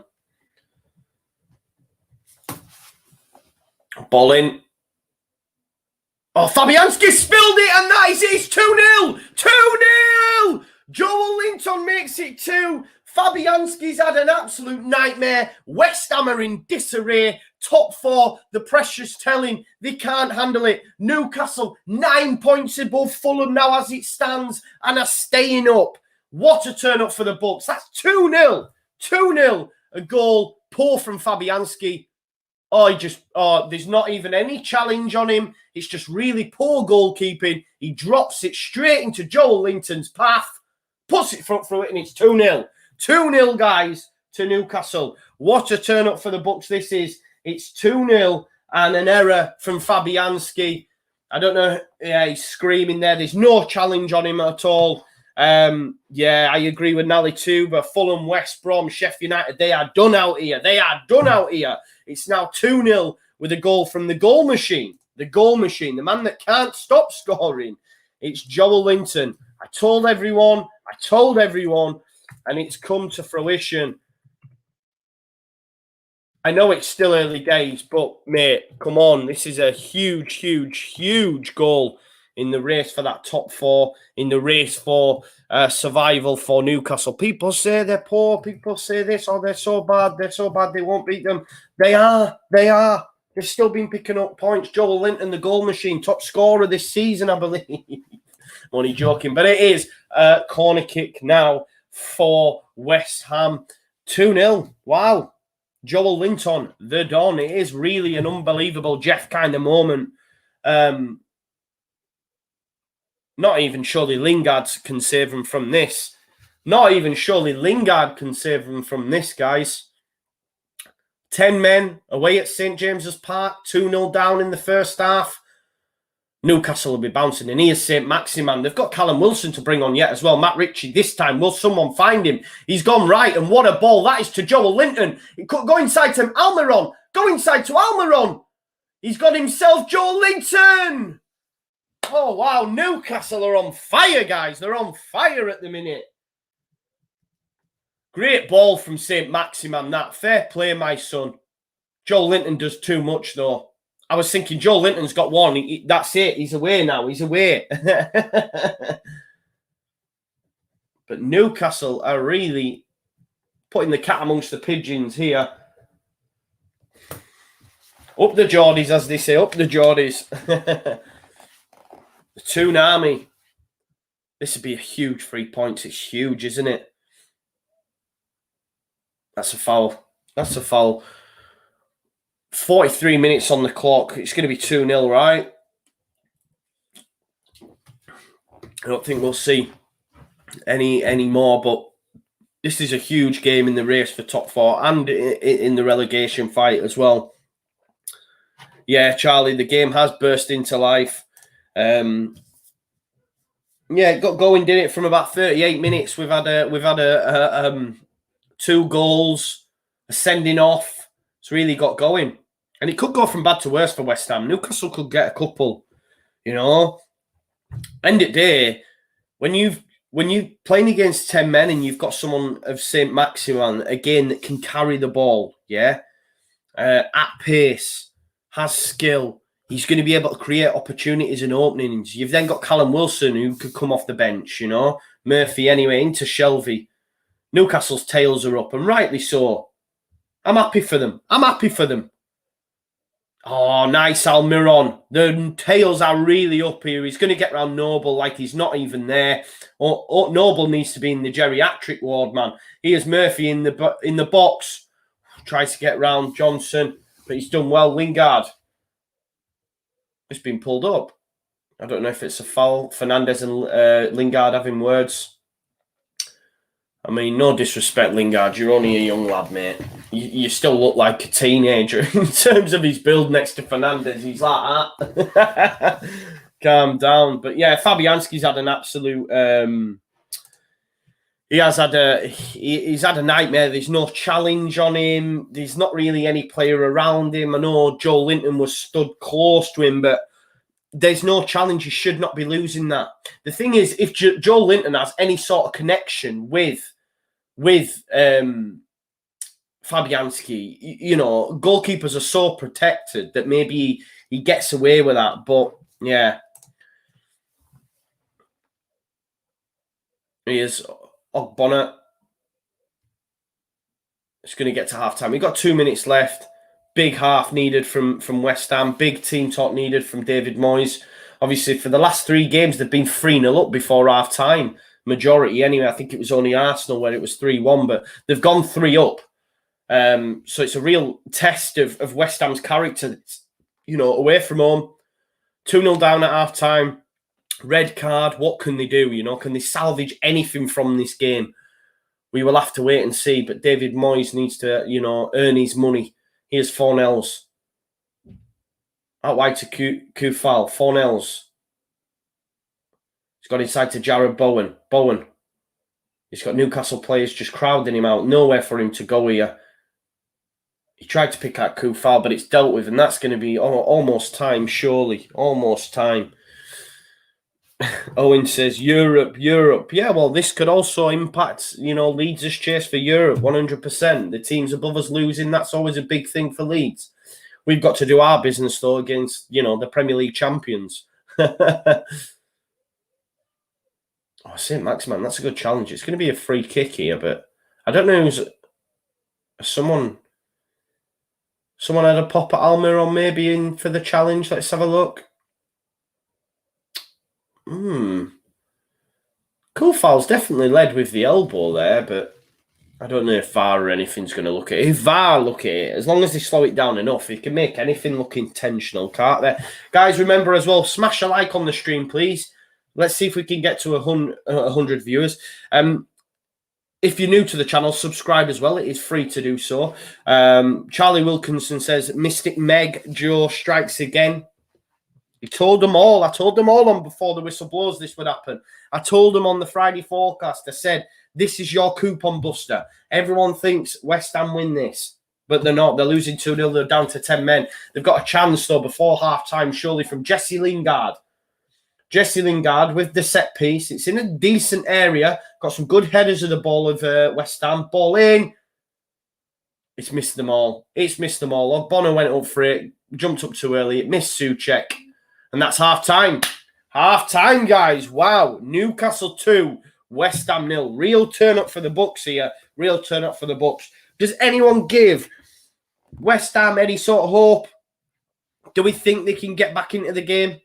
Ball in. Oh, Fabianski spilled it, and that is it. It's 2-0. 2-0. Joel Linton makes it 2. Fabianski's had an absolute nightmare. West Ham are in disarray. Top 4, the pressure's telling. They can't handle it. Newcastle, 9 points above Fulham now as it stands, and are staying up. What a turn up for the Bucks. That's 2-0. 2-0. A goal, poor from Fabianski. There's not even any challenge on him. It's just really poor goalkeeping. He drops it straight into Joel Linton's path, puts it front through it, and it's 2-0. 2-0, guys, to Newcastle. What a turn up for the Bucks this is. It's 2-0 and an error from Fabianski. I don't know. Yeah, he's screaming there. There's no challenge on him at all. Yeah, I agree with Nally too, but Fulham, West Brom, Sheffield United, they are done out here. They are done out here. It's now 2-0 with a goal from the goal machine. The goal machine, the man that can't stop scoring. It's Joel Linton. I told everyone, and it's come to fruition. I know it's still early days, but, mate, come on. This is a huge, huge, huge goal in the race for that top 4, in the race for survival for Newcastle. People say they're poor. People say this, oh, they're so bad, they won't beat them. They are. They've still been picking up points. Joel Linton, the goal machine, top scorer this season, I believe. I'm only joking, but it is a corner kick now for West Ham. 2-0. Wow. Joel Linton, the Don. It is really an unbelievable Jeff kind of moment. Not even surely Lingard can save him from this. Not even surely Lingard can save him from this, guys. 10 men away at St. James's Park. 2-0 down in the first half. Newcastle will be bouncing. And here's St. Maximin. They've got Callum Wilson to bring on yet as well. Matt Ritchie this time. Will someone find him? He's gone right. And what a ball that is to Joel Linton. Go inside to Almiron. Go inside to Almiron. He's got himself Joel Linton. Oh, wow. Newcastle are on fire, guys. They're on fire at the minute. Great ball from St. Maximan, that. Fair play, my son. Joe Linton does too much, though. I was thinking Joe Linton's got one. That's it. He's away now. He's away. But Newcastle are really putting the cat amongst the pigeons here. Up the Geordies, as they say. Up the Geordies. The Toonami. This would be a huge 3 points. It's huge, isn't it? That's a foul. That's a foul. 43 minutes on the clock. It's going to be 2-0, right? I don't think we'll see any more, but this is a huge game in the race for top four and in the relegation fight as well. Yeah, Charlie, the game has burst into life. Yeah, got going, did it from about 38 minutes. We've had a 2 goals, a sending off. It's really got going. And it could go from bad to worse for West Ham. Newcastle could get a couple, you know. End of day, when you're playing against 10 men and you've got someone of St. Maximan, again, that can carry the ball, yeah, at pace, has skill, he's going to be able to create opportunities and openings. You've then got Callum Wilson, who could come off the bench, you know. Murphy, anyway, into Shelvey. Newcastle's tails are up, and rightly so. I'm happy for them. I'm happy for them. Oh, nice Almiron. The tails are really up here. He's going to get round Noble like he's not even there. Noble needs to be in the geriatric ward, man. Here's Murphy in the box. Tries to get round Johnson, but he's done well. Lingard. It's been pulled up. I don't know if it's a foul. Fernandez and Lingard having words. I mean, no disrespect, Lingard. You're only a young lad, mate. You still look like a teenager in terms of his build next to Fernandez. He's like that. Calm down. But yeah, Fabianski's had an absolute... he's had a nightmare. There's no challenge on him. There's not really any player around him. I know Joe Linton was stood close to him, but there's no challenge. You should not be losing that. The thing is, if Joe Linton has any sort of connection with Fabianski, you know, goalkeepers are so protected that maybe he gets away with that. But yeah, here's Ogbonna. It's going to get to half-time. We've got 2 minutes left. Big half needed from West Ham. Big team talk needed from David Moyes. Obviously, for the last 3 games, they've been 3-0 up before half-time. Majority, anyway. I think it was only Arsenal where it was 3-1, but they've gone 3 up. So it's a real test of West Ham's character, you know, away from home. 2-0 down at half-time. Red card. What can they do? You know, can they salvage anything from this game? We will have to wait and see. But David Moyes needs to, you know, earn his money. Here's Fornells. Out wide to Kufal. Fornells. He's got inside to Jared Bowen. Bowen. He's got Newcastle players just crowding him out. Nowhere for him to go here. He tried to pick out Kufal, but it's dealt with. And that's going to be almost time, surely. Almost time. Owen says, Europe. Yeah, well, this could also impact, you know, Leeds' chase for Europe, 100%. The teams above us losing, that's always a big thing for Leeds. We've got to do our business, though, against, you know, the Premier League champions. Oh, St. Maximan, that's a good challenge. It's going to be a free kick here, but I don't know who's... Someone had a pop at Almiron maybe in for the challenge. Let's have a look. Kufal's definitely led with the elbow there, but I don't know if VAR or anything's going to look at it. If VAR look at it, as long as they slow it down enough, it can make anything look intentional, can't they? Guys, remember as well, smash a like on the stream, please. Let's see if we can get to 100 viewers. If you're new to the channel, subscribe as well. It is free to do so. Charlie Wilkinson says, Mystic Meg, Joe strikes again. He told them all. I told them all on before the whistle blows this would happen. I told them on the Friday forecast. I said, this is your coupon buster. Everyone thinks West Ham win this, but they're not. They're losing 2-0. They're down to 10 men. They've got a chance, though, before half-time, surely, from Jesse Lingard. Jesse Lingard with the set piece. It's in a decent area. Got some good headers of the ball of West Ham. Ball in. It's missed them all. It's missed them all. Bono went up for it. Jumped up too early. It missed Souček. And that's half-time. Half-time, guys. Wow. Newcastle 2, West Ham 0. Real turn-up for the Bucks here. Real turn-up for the Bucks. Does anyone give West Ham any sort of hope? Do we think they can get back into the game?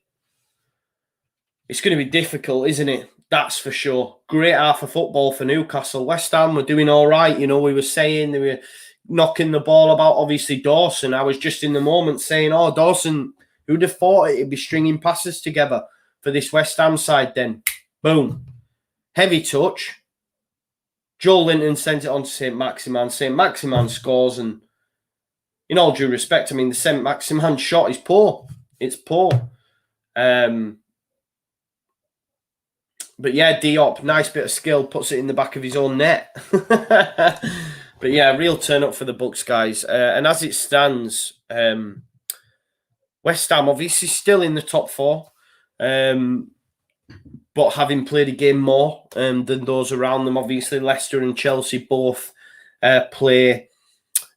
It's going to be difficult, isn't it? That's for sure. Great half of football for Newcastle. West Ham were doing all right. You know, we were saying they were knocking the ball about, obviously, Dawson. I was just in the moment saying, oh, Dawson, who'd have thought it'd be stringing passes together for this West Ham side then? Boom. Heavy touch. Joel Linton sent it on to St. Maximin. St. Maximin scores, and in all due respect, I mean, the St. Maximin shot is poor. It's poor. But yeah, Diop, nice bit of skill, puts it in the back of his own net. But yeah, real turn up for the Bucks, guys. And as it stands, West Ham obviously still in the top 4, but having played a game more than those around them. Obviously, Leicester and Chelsea both play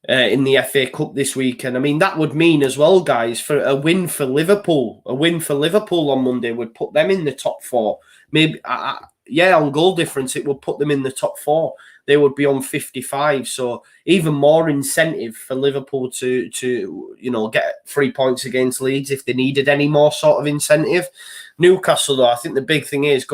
in the FA Cup this weekend. I mean, that would mean as well, guys, for a win for Liverpool. A win for Liverpool on Monday would put them in the top 4. Maybe, yeah, on goal difference, it would put them in the top 4. They would be on 55. So even more incentive for Liverpool to you know, get 3 points against Leeds if they needed any more sort of incentive. Newcastle, though, I think the big thing is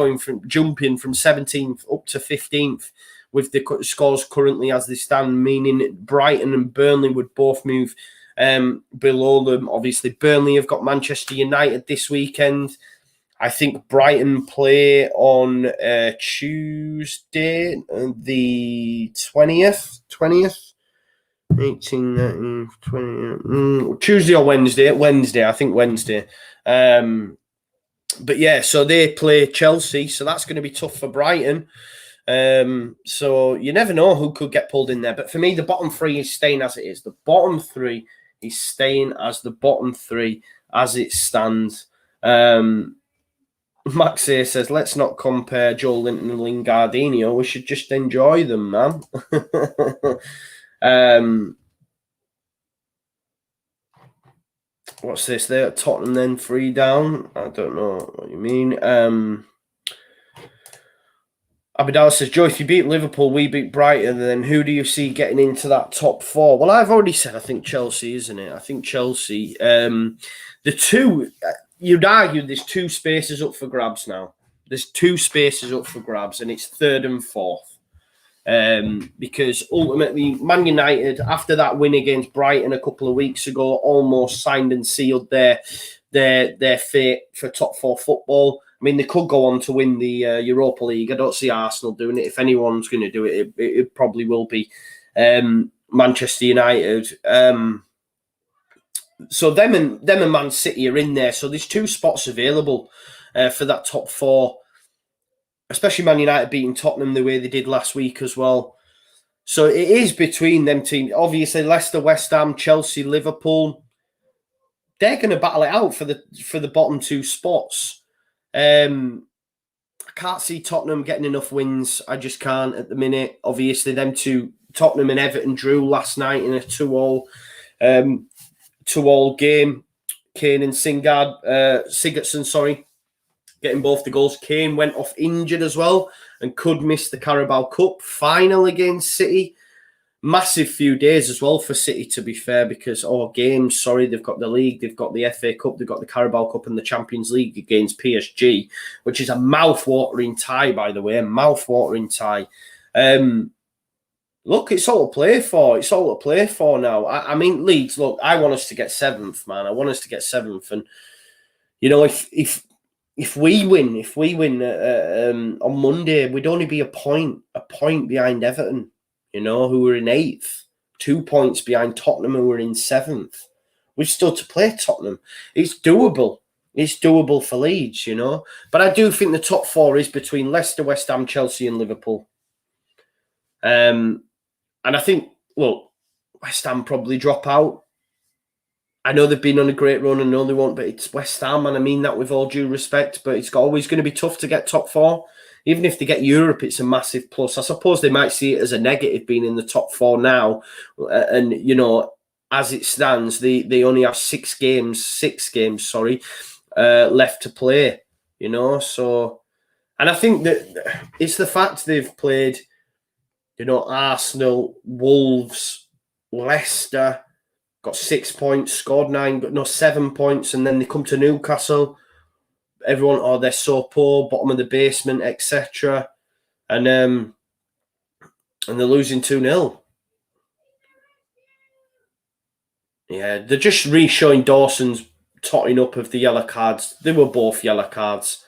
jumping from 17th up to 15th with the scores currently as they stand, meaning Brighton and Burnley would both move below them. Obviously, Burnley have got Manchester United this weekend. I think Brighton play on Tuesday, the 20th, 18, 19, 20, Tuesday or Wednesday, I think Wednesday. But yeah, so they play Chelsea, so that's going to be tough for Brighton. So you never know who could get pulled in there. But for me, the bottom 3 is staying as it is. The bottom 3 is staying as the bottom 3 as it stands. Max here says, let's not compare Joel Linton and Lingardinho. We should just enjoy them, man. What's this? They're at Tottenham then, 3 down. I don't know what you mean. Abidal says, Joe, if you beat Liverpool, we beat Brighton, then who do you see getting into that top 4? Well, I've already said I think Chelsea, isn't it? I think Chelsea. The 2... You'd argue there's 2 spaces up for grabs now. There's 2 spaces up for grabs, and it's 3rd and 4th. Because ultimately, Man United, after that win against Brighton a couple of weeks ago, almost signed and sealed their fate for top 4 football. I mean, they could go on to win the Europa League. I don't see Arsenal doing it. If anyone's going to do it, it probably will be Manchester United. So them and Man City are in there. So there's 2 spots available for that top 4, especially Man United beating Tottenham the way they did last week as well. So it is between them teams. Obviously, Leicester, West Ham, Chelsea, Liverpool. They're going to battle it out for the bottom 2 spots. I can't see Tottenham getting enough wins. I just can't at the minute. Obviously, them 2, Tottenham and Everton, drew last night in a 2-2 game. Kane and Sigurdsson, getting both the goals. Kane went off injured as well and could miss the Carabao Cup final against City. Massive few days as well for City, to be fair, because they've got the league, they've got the FA Cup, they've got the Carabao Cup and the Champions League against PSG, which is a mouth-watering tie, by the way, a mouth-watering tie. Look, it's all to play for. It's all to play for now. I mean, Leeds, look, I want us to get 7th, man. I want us to get 7th. And, you know, if we win on Monday, we'd only be a point behind Everton, you know, who are in 8th. 2 points behind Tottenham, who are in 7th. We've still to play Tottenham. It's doable. It's doable for Leeds, you know. But I do think the top 4 is between Leicester, West Ham, Chelsea and Liverpool. And I think, well, West Ham probably drop out. I know they've been on a great run, and I know they won't, but it's West Ham, and I mean that with all due respect, but it's always going to be tough to get top 4. Even if they get Europe, it's a massive plus. I suppose they might see it as a negative being in the top 4 now. And, you know, as it stands, they only have 6 games, left to play, you know. So, and I think that it's the fact they've played, you know, Arsenal, Wolves, Leicester, got 6 points, scored 7 points, and then they come to Newcastle. Everyone, oh, they're so poor, bottom of the basement, etc. And they're losing 2-0. Yeah, they're just re-showing Dawson's totting up of the yellow cards. They were both yellow cards.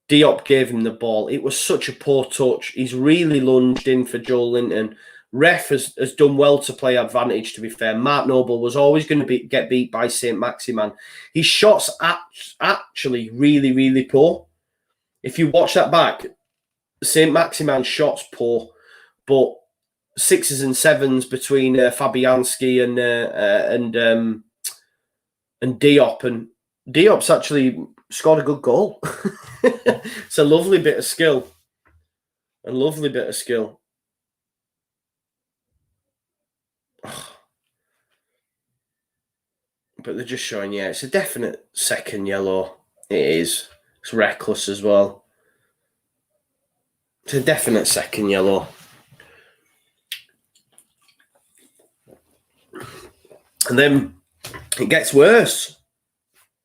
Diop gave him the ball. It was such a poor touch. He's really lunged in for Joel Linton. Ref has done well to play advantage, to be fair. Mark Noble was always going to get beat by St. Maximan. His shots actually really, really poor. If you watch that back, St. Maximan's shots poor, but 6s and 7s between Fabianski and Diop. And Diop's actually scored a good goal. It's a lovely bit of skill. A lovely bit of skill. But they're just showing, yeah, it's a definite second yellow. It is. It's reckless as well. It's a definite second yellow. And then it gets worse.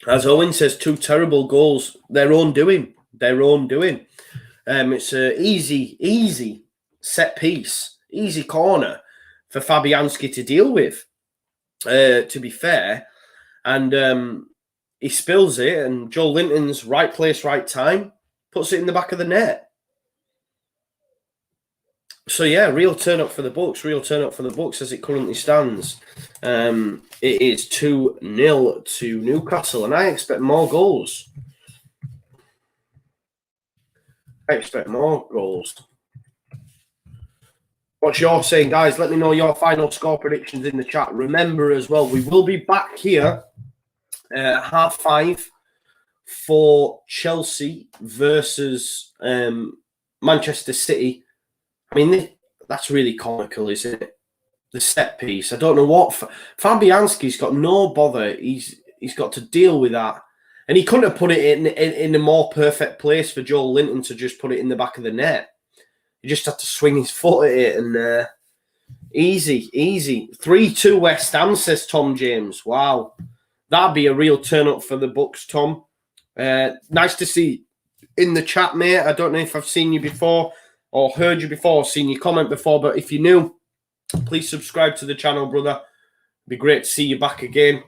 As Owen says, 2 terrible goals. Their own doing. It's an easy set piece, easy corner for Fabianski to deal with, to be fair. And he spills it, and Joel Linton's right place, right time, puts it in the back of the net. So, yeah, real turn up for the Bucks as it currently stands. It is 2-0 to Newcastle, and I expect more goals. What's your saying, guys? Let me know your final score predictions in the chat. Remember as well, we will be back here at 5:30 for Chelsea versus Manchester City. I mean, that's really comical, isn't it? The set piece. I don't know what. Fabianski's got no bother. He's got to deal with that. And he couldn't have put it in a more perfect place for Joel Linton to just put it in the back of the net. He just had to swing his foot at it, and easy. 3-2 West Ham, says Tom James. Wow. That'd be a real turn up for the Bucks, Tom. Nice to see in the chat, mate. I don't know if I've seen you before or heard you before or seen your comment before, but if you're new, please subscribe to the channel, brother. It'd be great to see you back again.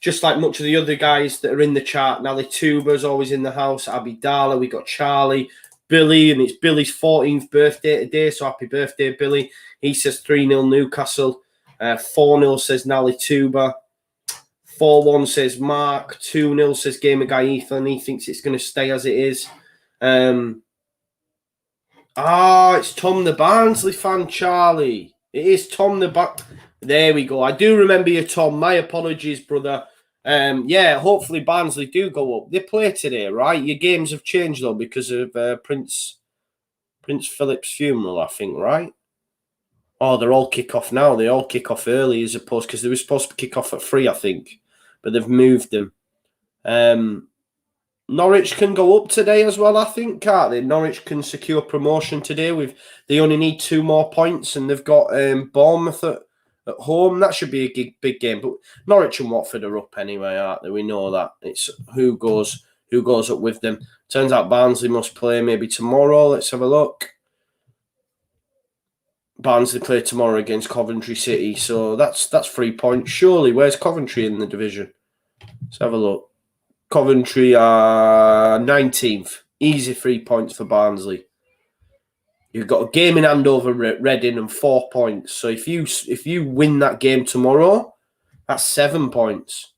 Just like much of the other guys that are in the chat, Nally Tuber's always in the house, Abby Dala, we got Charlie, Billy, and it's Billy's 14th birthday today, so happy birthday, Billy. He says 3-0 Newcastle, 4-0 says Nally Tuber, 4-1 says Mark, 2-0 says Gamer Guy Ethan. He thinks it's going to stay as it is. It's Tom the Barnsley fan, Charlie. It is Tom the There we go. I do remember you, Tom. My apologies, brother. Yeah, hopefully Barnsley do go up. They play today, right? Your games have changed, though, because of Prince Philip's funeral, I think, right? Oh, they're all kick off now. They all kick off early as opposed, because they were supposed to kick off at 3, I think. But they've moved them. Norwich can go up today as well, I think, can't they? Norwich can secure promotion today. They only need 2 more points, and they've got Bournemouth at home. That should be a big game. But Norwich and Watford are up anyway, aren't they? We know that. It's who goes up with them. Turns out Barnsley must play maybe tomorrow. Let's have a look. Barnsley play tomorrow against Coventry City, so that's 3 points. Surely, where's Coventry in the division? Let's have a look. Coventry are 19th. Easy 3 points for Barnsley. You've got a game in hand over Reading and 4 points. So if you win that game tomorrow, that's 7 points.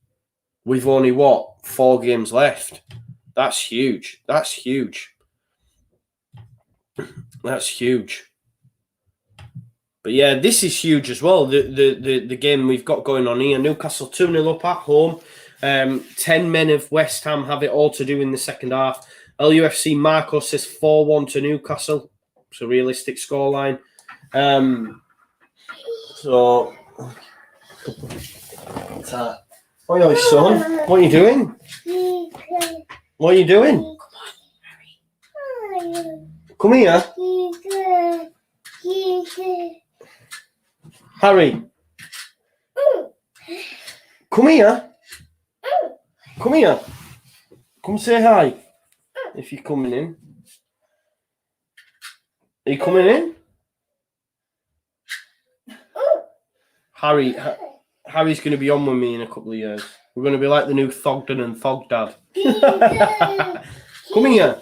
We've only, 4 games left. That's huge. That's huge. But yeah, this is huge as well. The game we've got going on here. Newcastle 2-0 up at home. 10 men of West Ham have it all to do in the second half. LUFC Marco says 4-1 to Newcastle. It's a realistic scoreline. So, oh, son, what are you doing? What are you doing? Come here. Harry. Come here. Come here. Come say hi. If you're coming in. Are you coming in? Harry's going to be on with me in a couple of years. We're going to be like the new Thogden and Thogdad. Come here.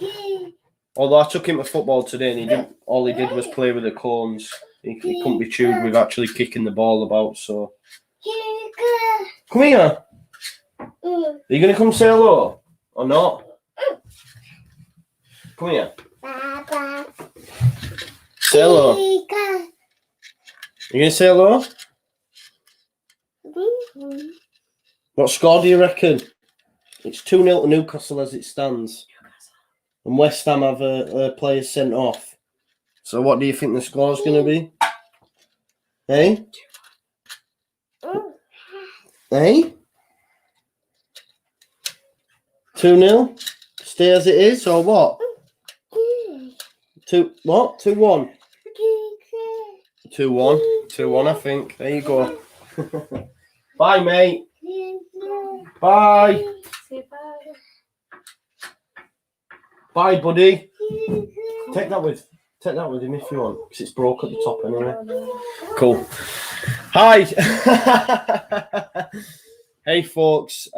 Although I took him to football today and all he did was play with the cones. He couldn't be chewed with actually kicking the ball about, so. Come here. Are you going to come say hello? Or not? Come here. Say hello. You going to say hello? What score do you reckon? It's 2-0 to Newcastle as it stands. And West Ham have a player sent off. So what do you think the score's going to be? Hey? Hey? 2-0? Stay as it is, or what? 2-1? 2-1. 2-1, I think. There you go. Bye, mate. Bye. Say bye. Bye, buddy. Take that with him if you want, because it's broke at the top anyway. Cool. Hi. Hey, folks.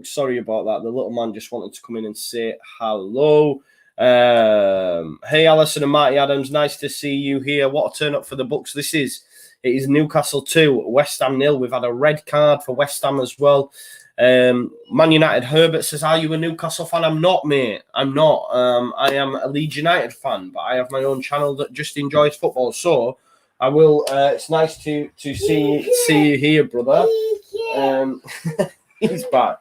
Sorry about that. The little man just wanted to come in and say hello. Hey, Alison and Marty Adams. Nice to see you here. What a turn up for the Bucks this is. It is Newcastle 2, West Ham 0. We've had a red card for West Ham as well. Man United Herbert says, are you a Newcastle fan? I'm not, mate. I'm not. I am a Leeds United fan, but I have my own channel that just enjoys football. So I will. It's nice to see you here, brother. He's back.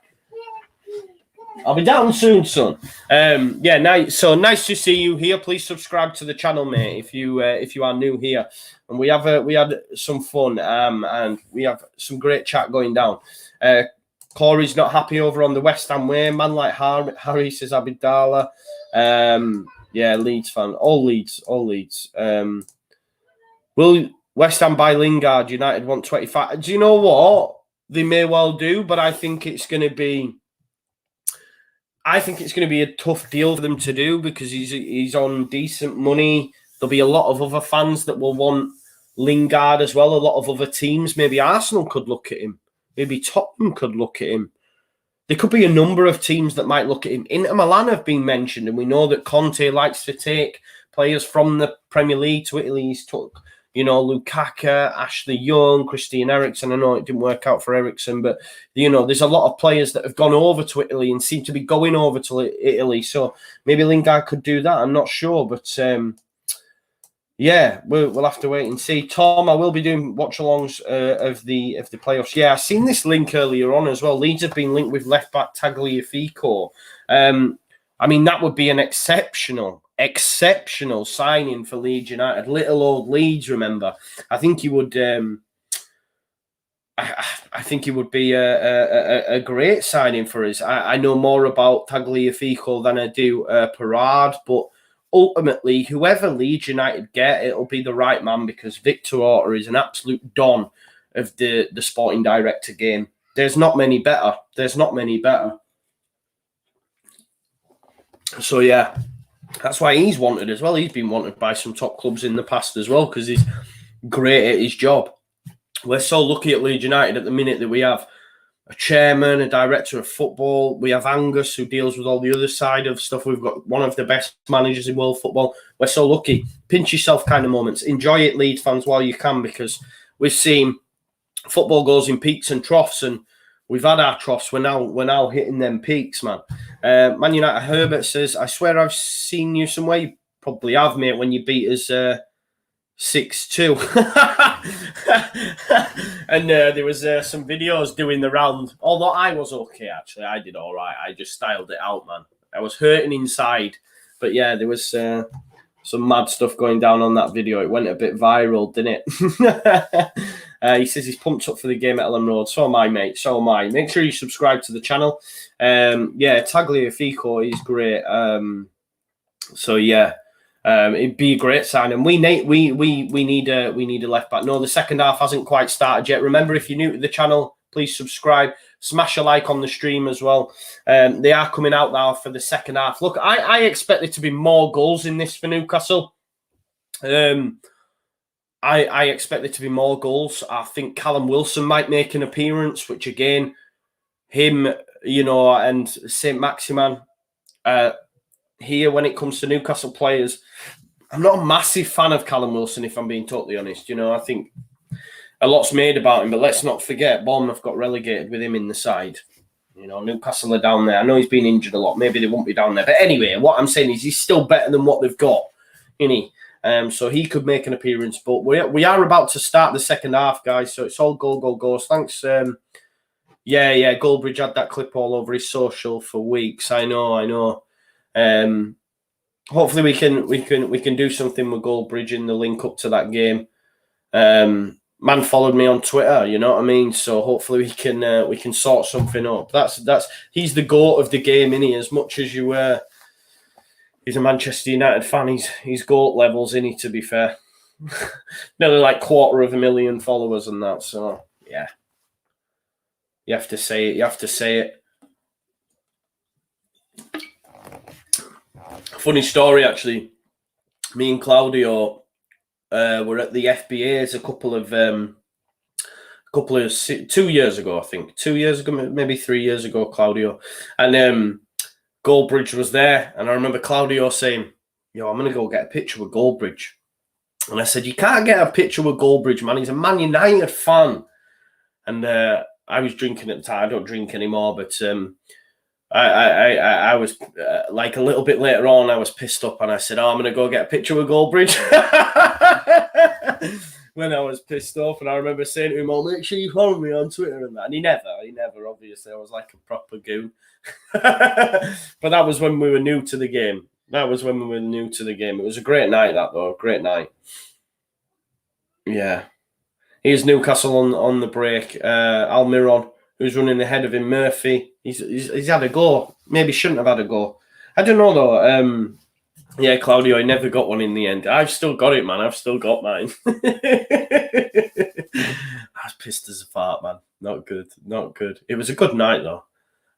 I'll be down soon, son. Yeah, nice. So nice to see you here. Please subscribe to the channel, mate, if you are new here. And we had some fun, and we have some great chat going down. Corey's not happy over on the West Ham way. Man like Harry says Abidala. Yeah, Leeds fan. All Leeds. Will West Ham buy Lingard? United want 25. Do you know what? They may well do, but I think it's going to be a tough deal for them to do because he's on decent money. There'll be a lot of other fans that will want Lingard as well. A lot of other teams. Maybe Arsenal could look at him. Maybe Tottenham could look at him. There could be a number of teams that might look at him. Inter Milan have been mentioned, and we know that Conte likes to take players from the Premier League to Italy. He's took, Lukaku, Ashley Young, Christian Eriksen. I know it didn't work out for Eriksen, but, there's a lot of players that have gone over to Italy and seem to be going over to Italy. So maybe Lingard could do that. I'm not sure, but... yeah, we'll have to wait and see. Tom, I will be doing watch-alongs of the playoffs. Yeah, I've seen this link earlier on as well. Leeds have been linked with left-back Tagliafico. I mean, that would be an exceptional signing for Leeds United. Little old Leeds, remember. I think he would... I think he would be a great signing for us. I know more about Tagliafico than I do Parade, but... ultimately, whoever Leeds United get, it'll be the right man because Victor Orta is an absolute don of the sporting director game. There's not many better. So, yeah, that's why he's wanted as well. He's been wanted by some top clubs in the past as well because he's great at his job. We're so lucky at Leeds United at the minute that we have a chairman, a director of football. We have Angus, who deals with all the other side of stuff. We've got one of the best managers in world football. We're so lucky. Pinch yourself kind of moments. Enjoy it, Leeds fans, while you can, because we've seen football goes in peaks and troughs, and we've had our troughs. We're now hitting them peaks, man. Man United Herbert says, I swear I've seen you somewhere. You probably have, mate, when you beat us 6-2. And there was some videos doing the round. Although I was okay, actually. I did all right. I just styled it out, man. I was hurting inside. But yeah, there was some mad stuff going down on that video. It went a bit viral, didn't it? He says he's pumped up for the game at Ellen Road. So am I, mate. So am I. Make sure you subscribe to the channel. Yeah, Tagliafico is great. So yeah. It'd be a great signing. We need a left back. No, the second half hasn't quite started yet. Remember, if you're new to the channel, please subscribe. Smash a like on the stream as well. They are coming out now for the second half. Look, I expect there to be more goals in this for Newcastle. I expect there to be more goals. I think Callum Wilson might make an appearance, which again, him, you know, and St. Maximan. Here, when it comes to Newcastle players, I'm not a massive fan of Callum Wilson, if I'm being totally honest. You know, I think a lot's made about him, but let's not forget, Bournemouth got relegated with him in the side. You know, Newcastle are down there. I know he's been injured a lot. Maybe they won't be down there. But anyway, what I'm saying is he's still better than what they've got, isn't he? So he could make an appearance. But we are about to start the second half, guys. So it's all goals. Thanks. Yeah, Goldbridge had that clip all over his social for weeks. I know. Hopefully we can do something with Goldbridge in the link up to that game. Man followed me on Twitter, you know what I mean? So hopefully we can sort something up. That's he's the GOAT of the game, isn't he? As much as you he's a Manchester United fan, he's GOAT levels, isn't he, to be fair. Nearly like 250,000 followers and that, so yeah. You have to say it. Funny story, actually. Me and Claudio were at the FBAs a couple of 2 years ago, I think. 2 years ago, maybe 3 years ago, Claudio. And Goldbridge was there. And I remember Claudio saying, yo, I'm going to go get a picture with Goldbridge. And I said, you can't get a picture with Goldbridge, man. He's a Man United fan. And I was drinking at the time. I don't drink anymore, but I was like a little bit later on, I was pissed up and I said, oh, I'm going to go get a picture with Goldbridge. When I was pissed off, and I remember saying to him, oh, make sure you follow me on Twitter and that. And he never, obviously. I was like a proper goon. But that was when we were new to the game. It was a great night, that though. Great night. Yeah. Here's Newcastle on the break. Almiron, who's running ahead of him, Murphy. He's had a go. Maybe shouldn't have had a go. I don't know, though. Yeah, Claudio, he never got one in the end. I've still got it, man. I've still got mine. I was pissed as a fart, man. Not good. It was a good night, though.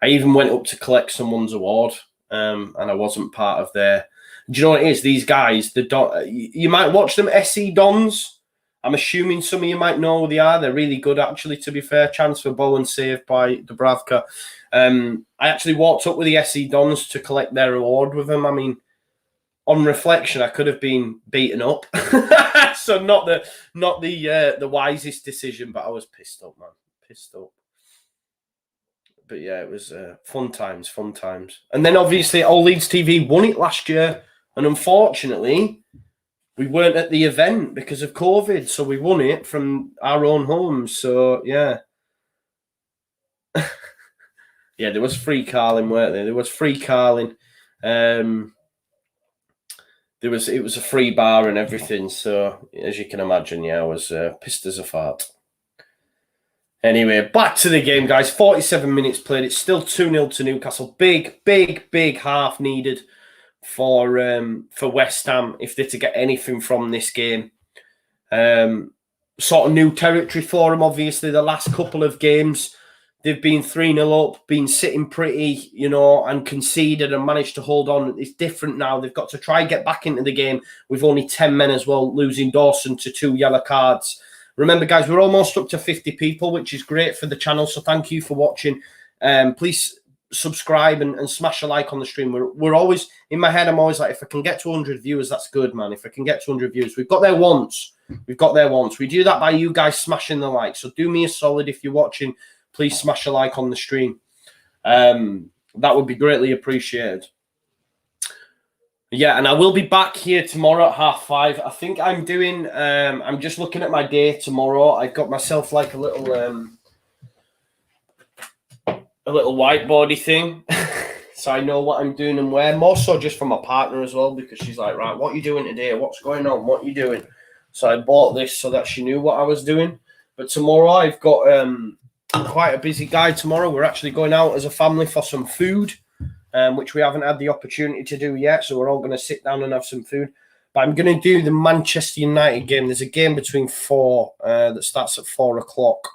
I even went up to collect someone's award, and I wasn't part of their... Do you know what it is? These guys, you might watch them, SE Dons. I'm assuming some of you might know who they are. They're really good, actually, to be fair. Chance for Bowen saved by Dubravka. I actually walked up with the SE Dons to collect their award with them. I mean, on reflection, I could have been beaten up. So not the wisest decision, but I was pissed up, man. Pissed up. But yeah, it was fun times. And then obviously, All Leeds TV won it last year. And unfortunately... we weren't at the event because of COVID, so we won it from our own homes. So, yeah. Yeah, there was free Carling, weren't there? There was free Carling. It was a free bar and everything. So, as you can imagine, yeah, I was pissed as a fart. Anyway, back to the game, guys. 47 minutes played. It's still 2-0 to Newcastle. Big half needed for West Ham if they're to get anything from this game. Sort of new territory for them, obviously. The last couple of games, they've been 3-0 up, been sitting pretty, you know, and conceded and managed to hold on. It's different now. They've got to try and get back into the game with only 10 men as well, losing Dawson to 2 yellow cards. Remember, guys, we're almost up to 50 people, which is great for the channel, so thank you for watching. Please subscribe and smash a like on the stream. We're always, in my head, I'm always like, if I can get to 100 viewers, that's good, man. If I can get to 100 views, we've got there once. We do that by you guys smashing the like. So do me a solid if you're watching. Please smash a like on the stream. That would be greatly appreciated. Yeah, and I will be back here tomorrow at 5:30. I think I'm doing. I'm just looking at my day tomorrow. I got myself like a little whiteboardy thing, so I know what I'm doing and where. More so just for my partner as well, because she's like, right, what are you doing today? What's going on? What are you doing? So I bought this so that she knew what I was doing. But tomorrow I've got quite a busy guy tomorrow. We're actually going out as a family for some food. Which we haven't had the opportunity to do yet. So we're all going to sit down and have some food. But I'm going to do the Manchester United game. There's a game between 4 that starts at 4 o'clock.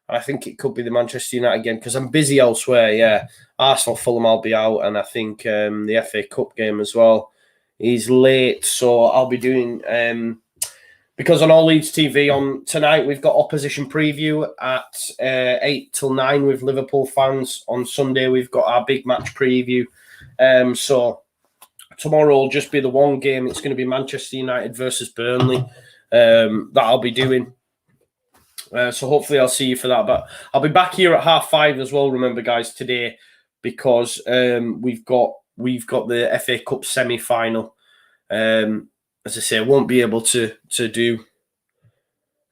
I think it could be the Manchester United game because I'm busy elsewhere. Yeah, Arsenal, Fulham, I'll be out. And I think the FA Cup game as well is late. So I'll be doing... because on All Leeds TV on tonight, we've got opposition preview at 8 till 9 with Liverpool fans. On Sunday, we've got our big match preview. So tomorrow will just be the one game. It's going to be Manchester United versus Burnley that I'll be doing. So hopefully I'll see you for that. But I'll be back here at 5:30 as well, remember, guys, today, because we've got the FA Cup semi-final. As I say, I won't be able to do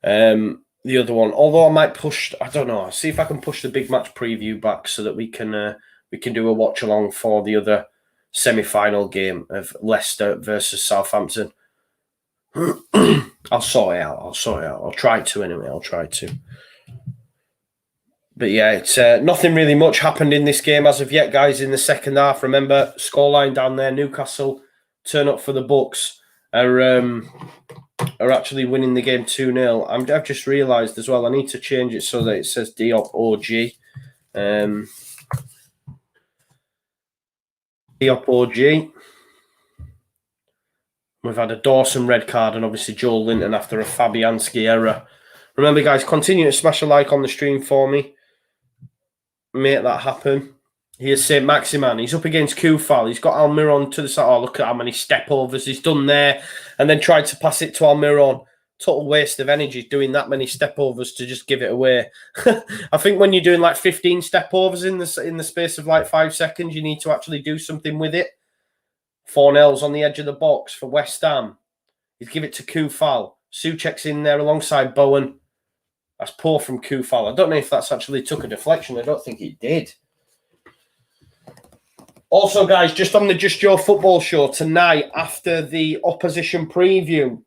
the other one. Although I might push, I don't know. I'll see if I can push the big match preview back so that we can do a watch along for the other semi-final game of Leicester versus Southampton. I'll sort it out. I'll try to anyway. I'll try to. But yeah, it's nothing really much happened in this game as of yet, guys. In the second half, remember scoreline down there. Newcastle turn up for the Bucks. Are actually winning the game 2-0. I've just realised as well, I need to change it so that it says Diop OG. Diop OG. We've had a Dawson red card and obviously Joel Linton after a Fabianski error. Remember, guys, continue to smash a like on the stream for me. Make that happen. Here's St. Maximan. He's up against Kufal. He's got Almiron to the side. Oh, look at how many step overs he's done there. And then tried to pass it to Almiron. Total waste of energy doing that many step overs to just give it away. I think when you're doing like 15 step overs in the space of like 5 seconds, you need to actually do something with it. 4-0's on the edge of the box for West Ham. He'd give it to Kufal. Souček's in there alongside Bowen. That's poor from Kufal. I don't know if that's actually took a deflection. I don't think it did. Also, guys, just on the Just Joe football show tonight, after the opposition preview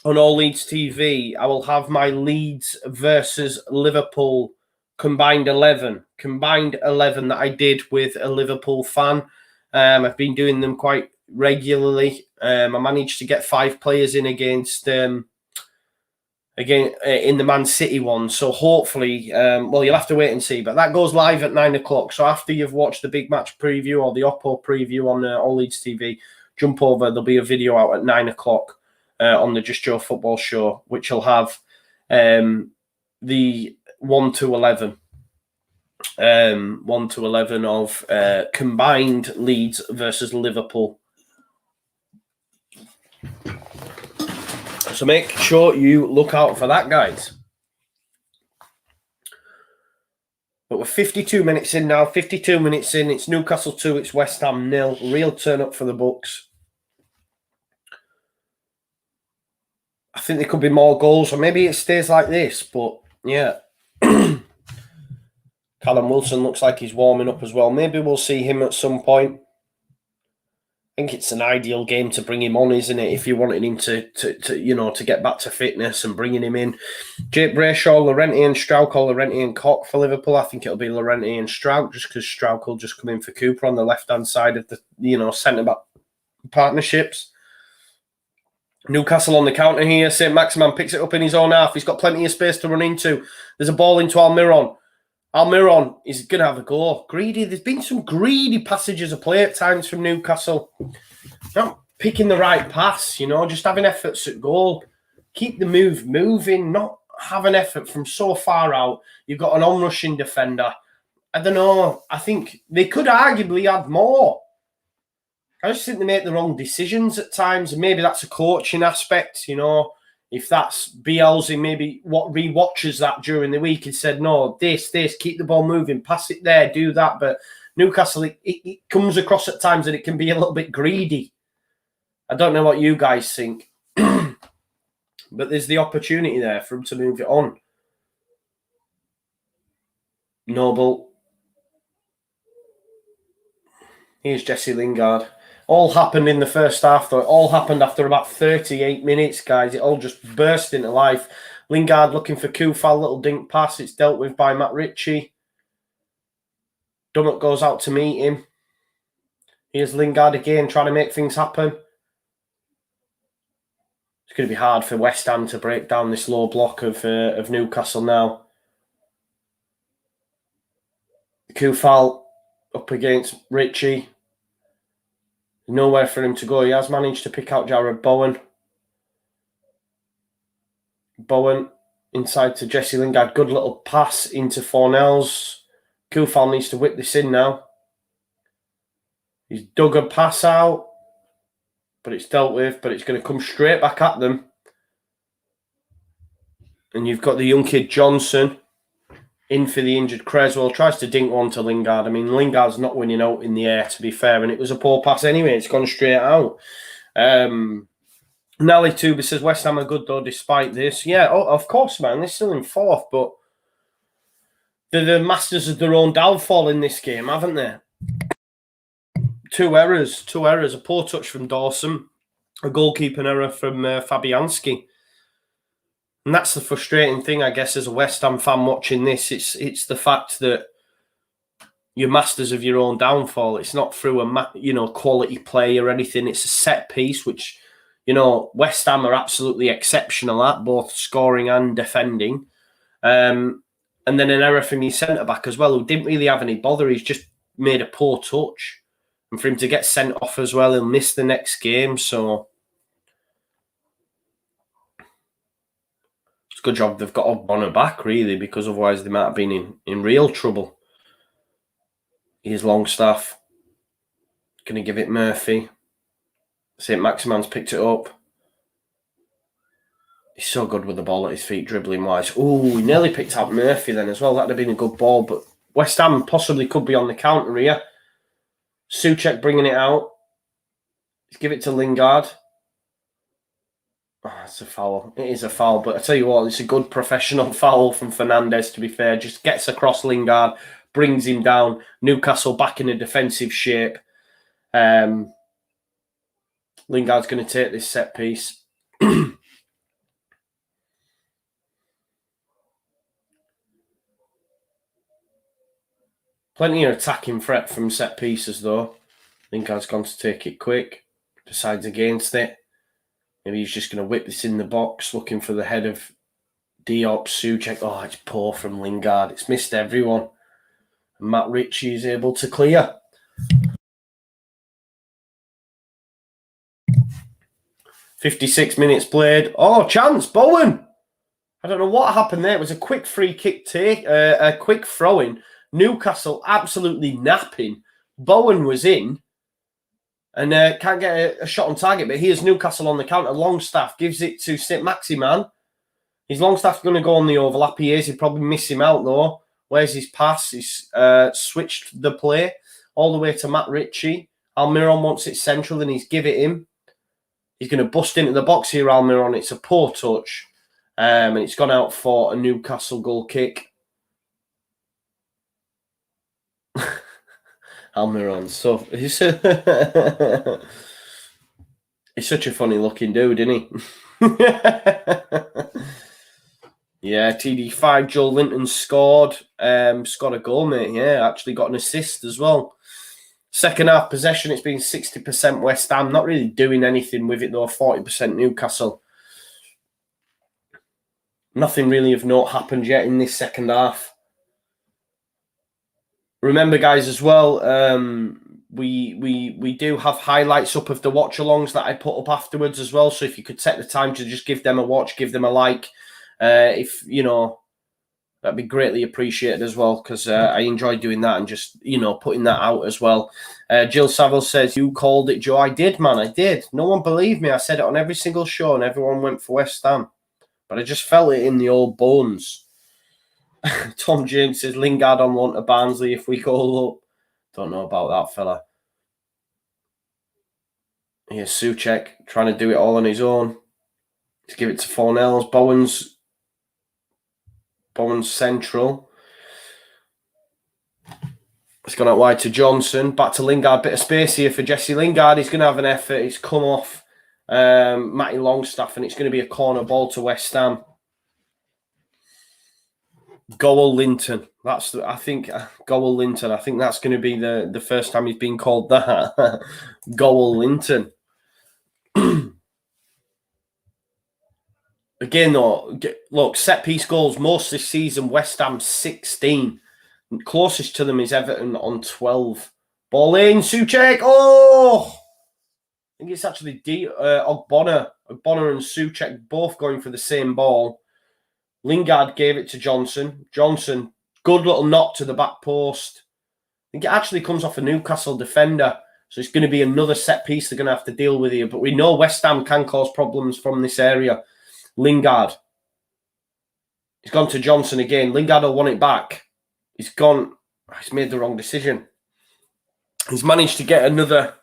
on All Leeds TV, I will have my Leeds versus Liverpool combined 11 that I did with a Liverpool fan. I've been doing them quite regularly. I managed to get 5 players in against in the Man City one. So hopefully, well, you'll have to wait and see. But that goes live at 9 o'clock. So after you've watched the big match preview or the Oppo preview on All Leeds TV, jump over. Therell be a video out at 9 o'clock on the Just Joe football show, which will have the 1 to 11. 1 to 11 of combined Leeds versus Liverpool. So make sure you look out for that, guys. But we're 52 minutes in now. 52 minutes in. It's Newcastle 2. It's West Ham 0. Real turn up for the Bucks. I think there could be more goals, or maybe it stays like this. But yeah, Callum Wilson looks like he's warming up as well. Maybe we'll see him at some point. I think it's an ideal game to bring him on, isn't it? If you wanted him to get back to fitness and bringing him in. Jake Brayshaw, Llorente and Strauch, or Llorente and Koch for Liverpool. I think it'll be Llorente and Strauch just because Strauch will just come in for Cooper on the left-hand side of the, centre-back partnerships. Newcastle on the counter here. St. Maximan picks it up in his own half. He's got plenty of space to run into. There's a ball into Almiron. Almiron is going to have a go. Greedy. There's been some greedy passages of play at times from Newcastle. Not picking the right pass, just having efforts at goal. Keep the move moving, not have an effort from so far out. You've got an on-rushing defender. I don't know. I think they could arguably add more. I just think they make the wrong decisions at times. And maybe that's a coaching aspect, If that's Bielsa, maybe re-watches that during the week and said, no, this, keep the ball moving, pass it there, do that. But Newcastle, it comes across at times that it can be a little bit greedy. I don't know what you guys think, but there's the opportunity there for him to move it on. Noble. Here's Jesse Lingard. All happened in the first half, though. It all happened after about 38 minutes, guys. It all just burst into life. Lingard looking for Kufal, little dink pass. It's dealt with by Matt Ritchie. Dummett goes out to meet him. Here's Lingard again, trying to make things happen. It's going to be hard for West Ham to break down this low block of Newcastle now. Kufal up against Ritchie. Nowhere for him to go. He has managed to pick out Jared Bowen. Bowen inside to Jesse Lingard. Good little pass into Fornells. Kufal needs to whip this in now. He's dug a pass out, but it's dealt with, but it's going to come straight back at them. And you've got the young kid Johnson in for the injured Creswell. Tries to dink one to Lingard. I mean, Lingard's not winning out in the air, to be fair, and it was a poor pass anyway. It's gone straight out. Nally Tuba says, West Ham are good, though, despite this. Yeah, of course, man. They're still in fourth, but they're the masters of their own downfall in this game, haven't they? Two errors. A poor touch from Dawson. A goalkeeping error from Fabianski. And that's the frustrating thing, I guess, as a West Ham fan watching this. It's the fact that you're masters of your own downfall. It's not through a quality play or anything. It's a set piece, which, West Ham are absolutely exceptional at, both scoring and defending. And then an error from your centre-back as well, who didn't really have any bother. He's just made a poor touch. And for him to get sent off as well, he'll miss the next game. So it's a good job they've got Bonner back, really, because otherwise they might have been in real trouble. Here's Longstaff. Going to give it Murphy. St. Maximan's picked it up. He's so good with the ball at his feet, dribbling-wise. Oh, he nearly picked out Murphy then as well. That would have been a good ball, but West Ham possibly could be on the counter here. Souček bringing it out. Let's give it to Lingard. Oh, it's a foul. It is a foul, but I tell you what, it's a good professional foul from Fernandes, to be fair. Just gets across Lingard, brings him down. Newcastle back in a defensive shape. Lingard's going to take this set piece. Plenty of attacking threat from set pieces, though. Lingard's gone to take it quick. Decides against it. Maybe he's just going to whip this in the box, looking for the head of Diop. Souček. Oh, it's poor from Lingard. It's missed everyone. And Matt Ritchie is able to clear. "56 minutes played. Oh, chance. Bowen. I don't know what happened there. It was a quick free kick take, a quick throw-in. Newcastle absolutely napping. Bowen was in and can't get a shot on target, but here's Newcastle on the counter. Longstaff gives it to St. Maximan. Is Longstaff going to go on the overlap? He is. He'll probably miss him out, though. Where's his pass? He's switched the play all the way to Matt Ritchie. Almiron wants it central and he's give it him. He's going to bust into the box here, Almiron. It's a poor touch. And it's gone out for a Newcastle goal kick. Almiron, so he's such a funny looking dude, isn't he? Yeah, TD5, Joel Linton scored. Scored a goal, mate. Yeah, actually got an assist as well. Second half possession, it's been 60% West Ham. Not really doing anything with it, though. 40% Newcastle. Nothing really of note happened yet in this second half. Remember, guys, as well, we do have highlights up of the watch-alongs that I put up afterwards as well. So if you could take the time to just give them a watch, give them a like, that'd be greatly appreciated as well, because I enjoy doing that and just, putting that out as well. Jill Saville says, "You called it, Joe." I did, man. I did. No one believed me. I said it on every single show and everyone went for West Ham. But I just felt it in the old bones. Tom James says, "Lingard on loan to Barnsley if we go up." Don't know about that, fella. Here's Souček trying to do it all on his own. Let's give it to Fornells. Bowen's central. It's gone out wide to Johnson. Back to Lingard. Bit of space here for Jesse Lingard. He's going to have an effort. It's come off Matty Longstaff, and it's going to be a corner ball to West Ham. Goal Linton. I think Goal Linton. I think that's going to be the first time he's been called that. Goal Linton. Again, though, look, set piece goals most this season. West Ham 16. Closest to them is Everton on 12. Ball in, Souček. Oh! I think it's actually Ogbonna. Ogbonna and Souček both going for the same ball. Lingard gave it to Johnson. Johnson, good little knock to the back post. I think it actually comes off a Newcastle defender. So it's going to be another set piece they're going to have to deal with here. But we know West Ham can cause problems from this area. Lingard. He's gone to Johnson again. Lingard will want it back. He's gone. He's made the wrong decision. He's managed to get another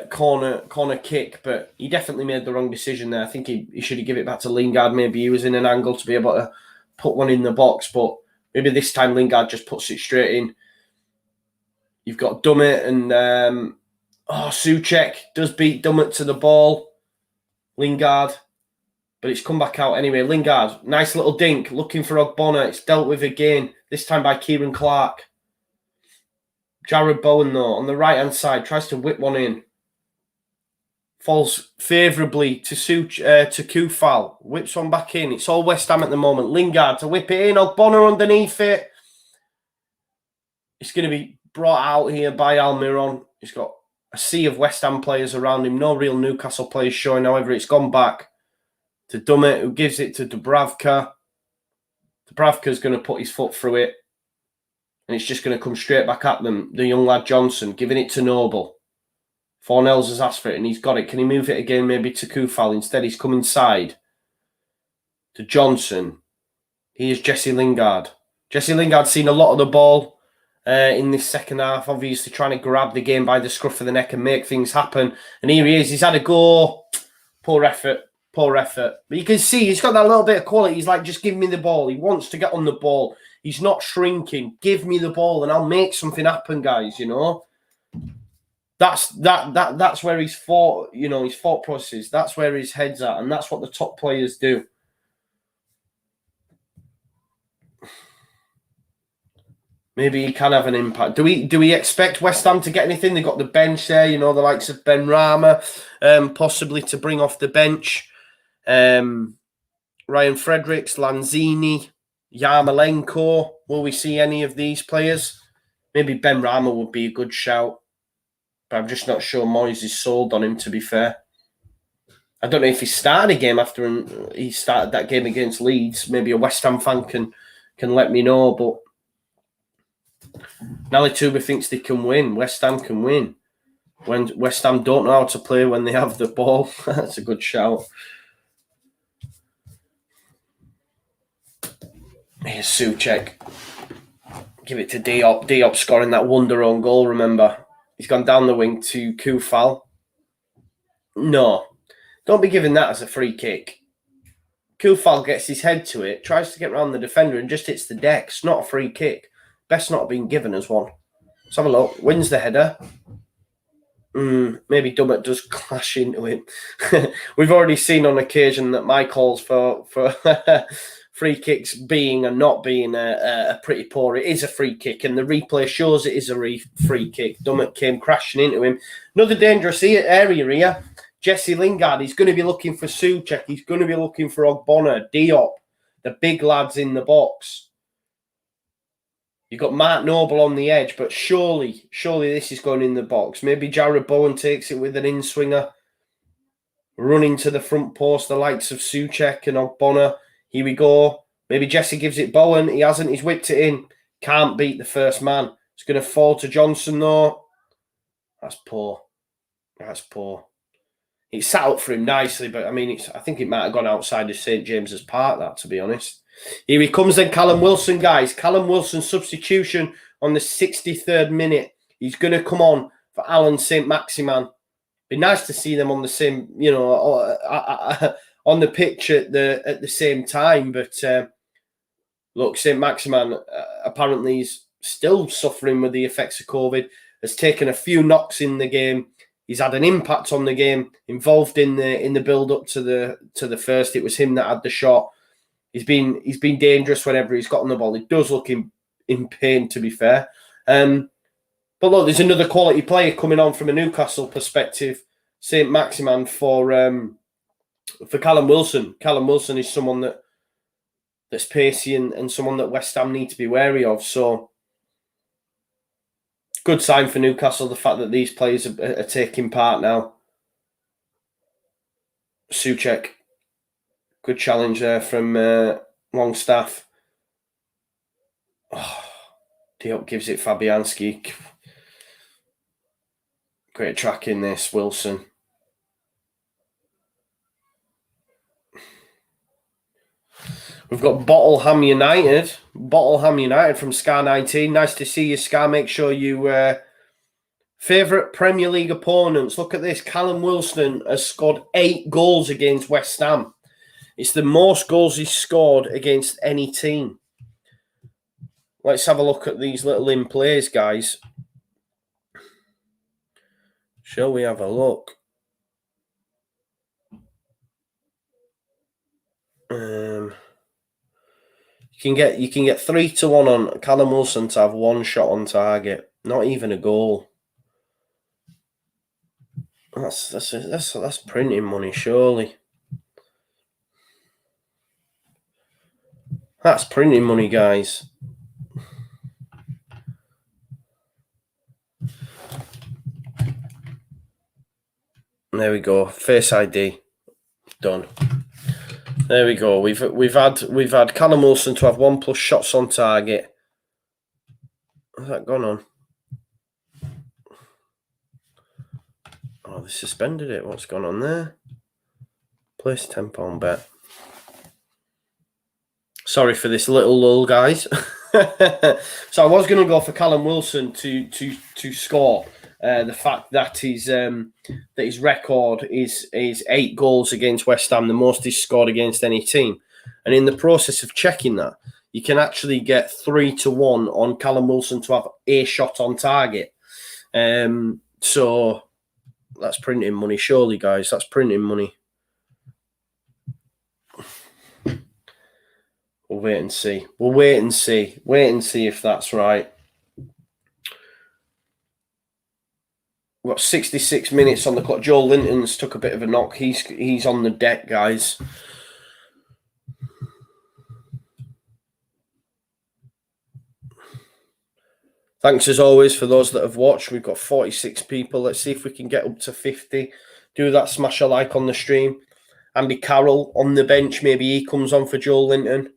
corner kick, but he definitely made the wrong decision there. I think he should have given it back to Lingard. Maybe he was in an angle to be able to put one in the box, but maybe this time Lingard just puts it straight in. You've got Dummett and Souček does beat Dummett to the ball. Lingard. But it's come back out anyway. Lingard, nice little dink, looking for Ogbonna. It's dealt with again, this time by Kieran Clark. Jared Bowen, though, on the right-hand side, tries to whip one in. Falls favourably to Kufal. Whips one back in. It's all West Ham at the moment. Lingard to whip it in. Ogbonna underneath it. It's going to be brought out here by Almiron. He's got a sea of West Ham players around him. No real Newcastle players showing. However, it's gone back to Dummett, who gives it to Dubravka. Dubravka's going to put his foot through it. And it's just going to come straight back at them. The young lad Johnson, giving it to Noble. Fornells has asked for it and he's got it. Can he move it again maybe to Kufal? Instead, he's come inside to Johnson. Here's Jesse Lingard. Jesse Lingard's seen a lot of the ball in this second half. Obviously trying to grab the game by the scruff of the neck and make things happen. And here he is. He's had a go. Poor effort. Poor effort. But you can see he's got that little bit of quality. He's like, just give me the ball. He wants to get on the ball. He's not shrinking. Give me the ball and I'll make something happen, guys, you know. That's where his thought, his thought process. That's where his head's at, and that's what the top players do. Maybe he can have an impact. Do we expect West Ham to get anything? They've got the bench there, the likes of Ben Rama, possibly to bring off the bench. Ryan Fredericks, Lanzini, Yarmolenko. Will we see any of these players? Maybe Ben Rama would be a good shout. But I'm just not sure Moyes is sold on him, to be fair. I don't know if he started a game after he started that game against Leeds. Maybe a West Ham fan can let me know. But Nally Tuba thinks they can win. West Ham can win. When West Ham don't know how to play when they have the ball. That's a good shout. Here's Souček. Give it to Diop. Diop scoring that wonder own goal, remember. He's gone down the wing to Kufal. No. Don't be giving that as a free kick. Kufal gets his head to it, tries to get around the defender and just hits the deck. It's not a free kick. Best not have been given as one. Let's have a look. Wins the header. Maybe Dummett does clash into him. We've already seen on occasion that my calls for free kicks being and not being a pretty poor. It is a free kick, and the replay shows it is a free kick. Dummett came crashing into him. Another dangerous area here. Jesse Lingard, he's going to be looking for Souček. He's going to be looking for Ogbonna, Diop, the big lads in the box. You've got Mark Noble on the edge, but surely this is going in the box. Maybe Jared Bowen takes it with an in-swinger. Running to the front post, the likes of Souček and Ogbonna. Here we go. Maybe Jesse gives it Bowen. He hasn't. He's whipped it in. Can't beat the first man. It's going to fall to Johnson, though. That's poor. That's poor. It sat up for him nicely, but, I think it might have gone outside of St. James's Park, that, to be honest. Here he comes then, Callum Wilson, guys. Callum Wilson substitution on the 63rd minute. He's going to come on for Alan St. Maximan. Be nice to see them on the same, you know, on the pitch at the same time. But look, St. Maximin apparently is still suffering with the effects of COVID. Has taken a few knocks in the game. He's had an impact on the game, involved in the build up to the first. It was him that had the shot. He's been dangerous whenever he's got on the ball. He does look in pain, to be fair. But look, there's another quality player coming on from a Newcastle perspective. St. Maximin for Callum Wilson. Callum Wilson is someone that's pacey and someone that West Ham need to be wary of. So good sign for Newcastle, the fact that these players are taking part now. Souček. Good challenge there from Longstaff. Oh, Diop gives it Fabianski. Great track in this, Wilson. We've got Bottleham United. Bottleham United from Scar 19. Nice to see you, Scar. Make sure you favourite Premier League opponents. Look at this. Callum Wilson has scored 8 goals against West Ham. It's the most goals he's scored against any team. Let's have a look at these little in plays, guys. Shall we have a look? You can get 3-1 on Callum Wilson to have 1 shot on target, not even a goal. That's printing money, surely. That's printing money, guys. There we go. Face ID done. There we go. We've had Callum Wilson to have 1+ shots on target. What's that gone on? Oh, they suspended it. What's gone on there? Place £10 bet. Sorry for this little lull, guys. So I was going to go for Callum Wilson to score. The fact that his record is 8 goals against West Ham, the most he's scored against any team. And in the process of checking that, you can actually get 3-1 on Callum Wilson to have a shot on target. So that's printing money, surely, guys. That's printing money. We'll wait and see. We'll wait and see. Wait and see if that's right. We've got 66 minutes on the clock. Joe Linton's took a bit of a knock. He's on the deck, guys. Thanks as always for those that have watched. We've got 46 people. Let's see if we can get up to 50. Do that, smash a like on the stream. Andy Carroll on the bench. Maybe he comes on for Joe Linton.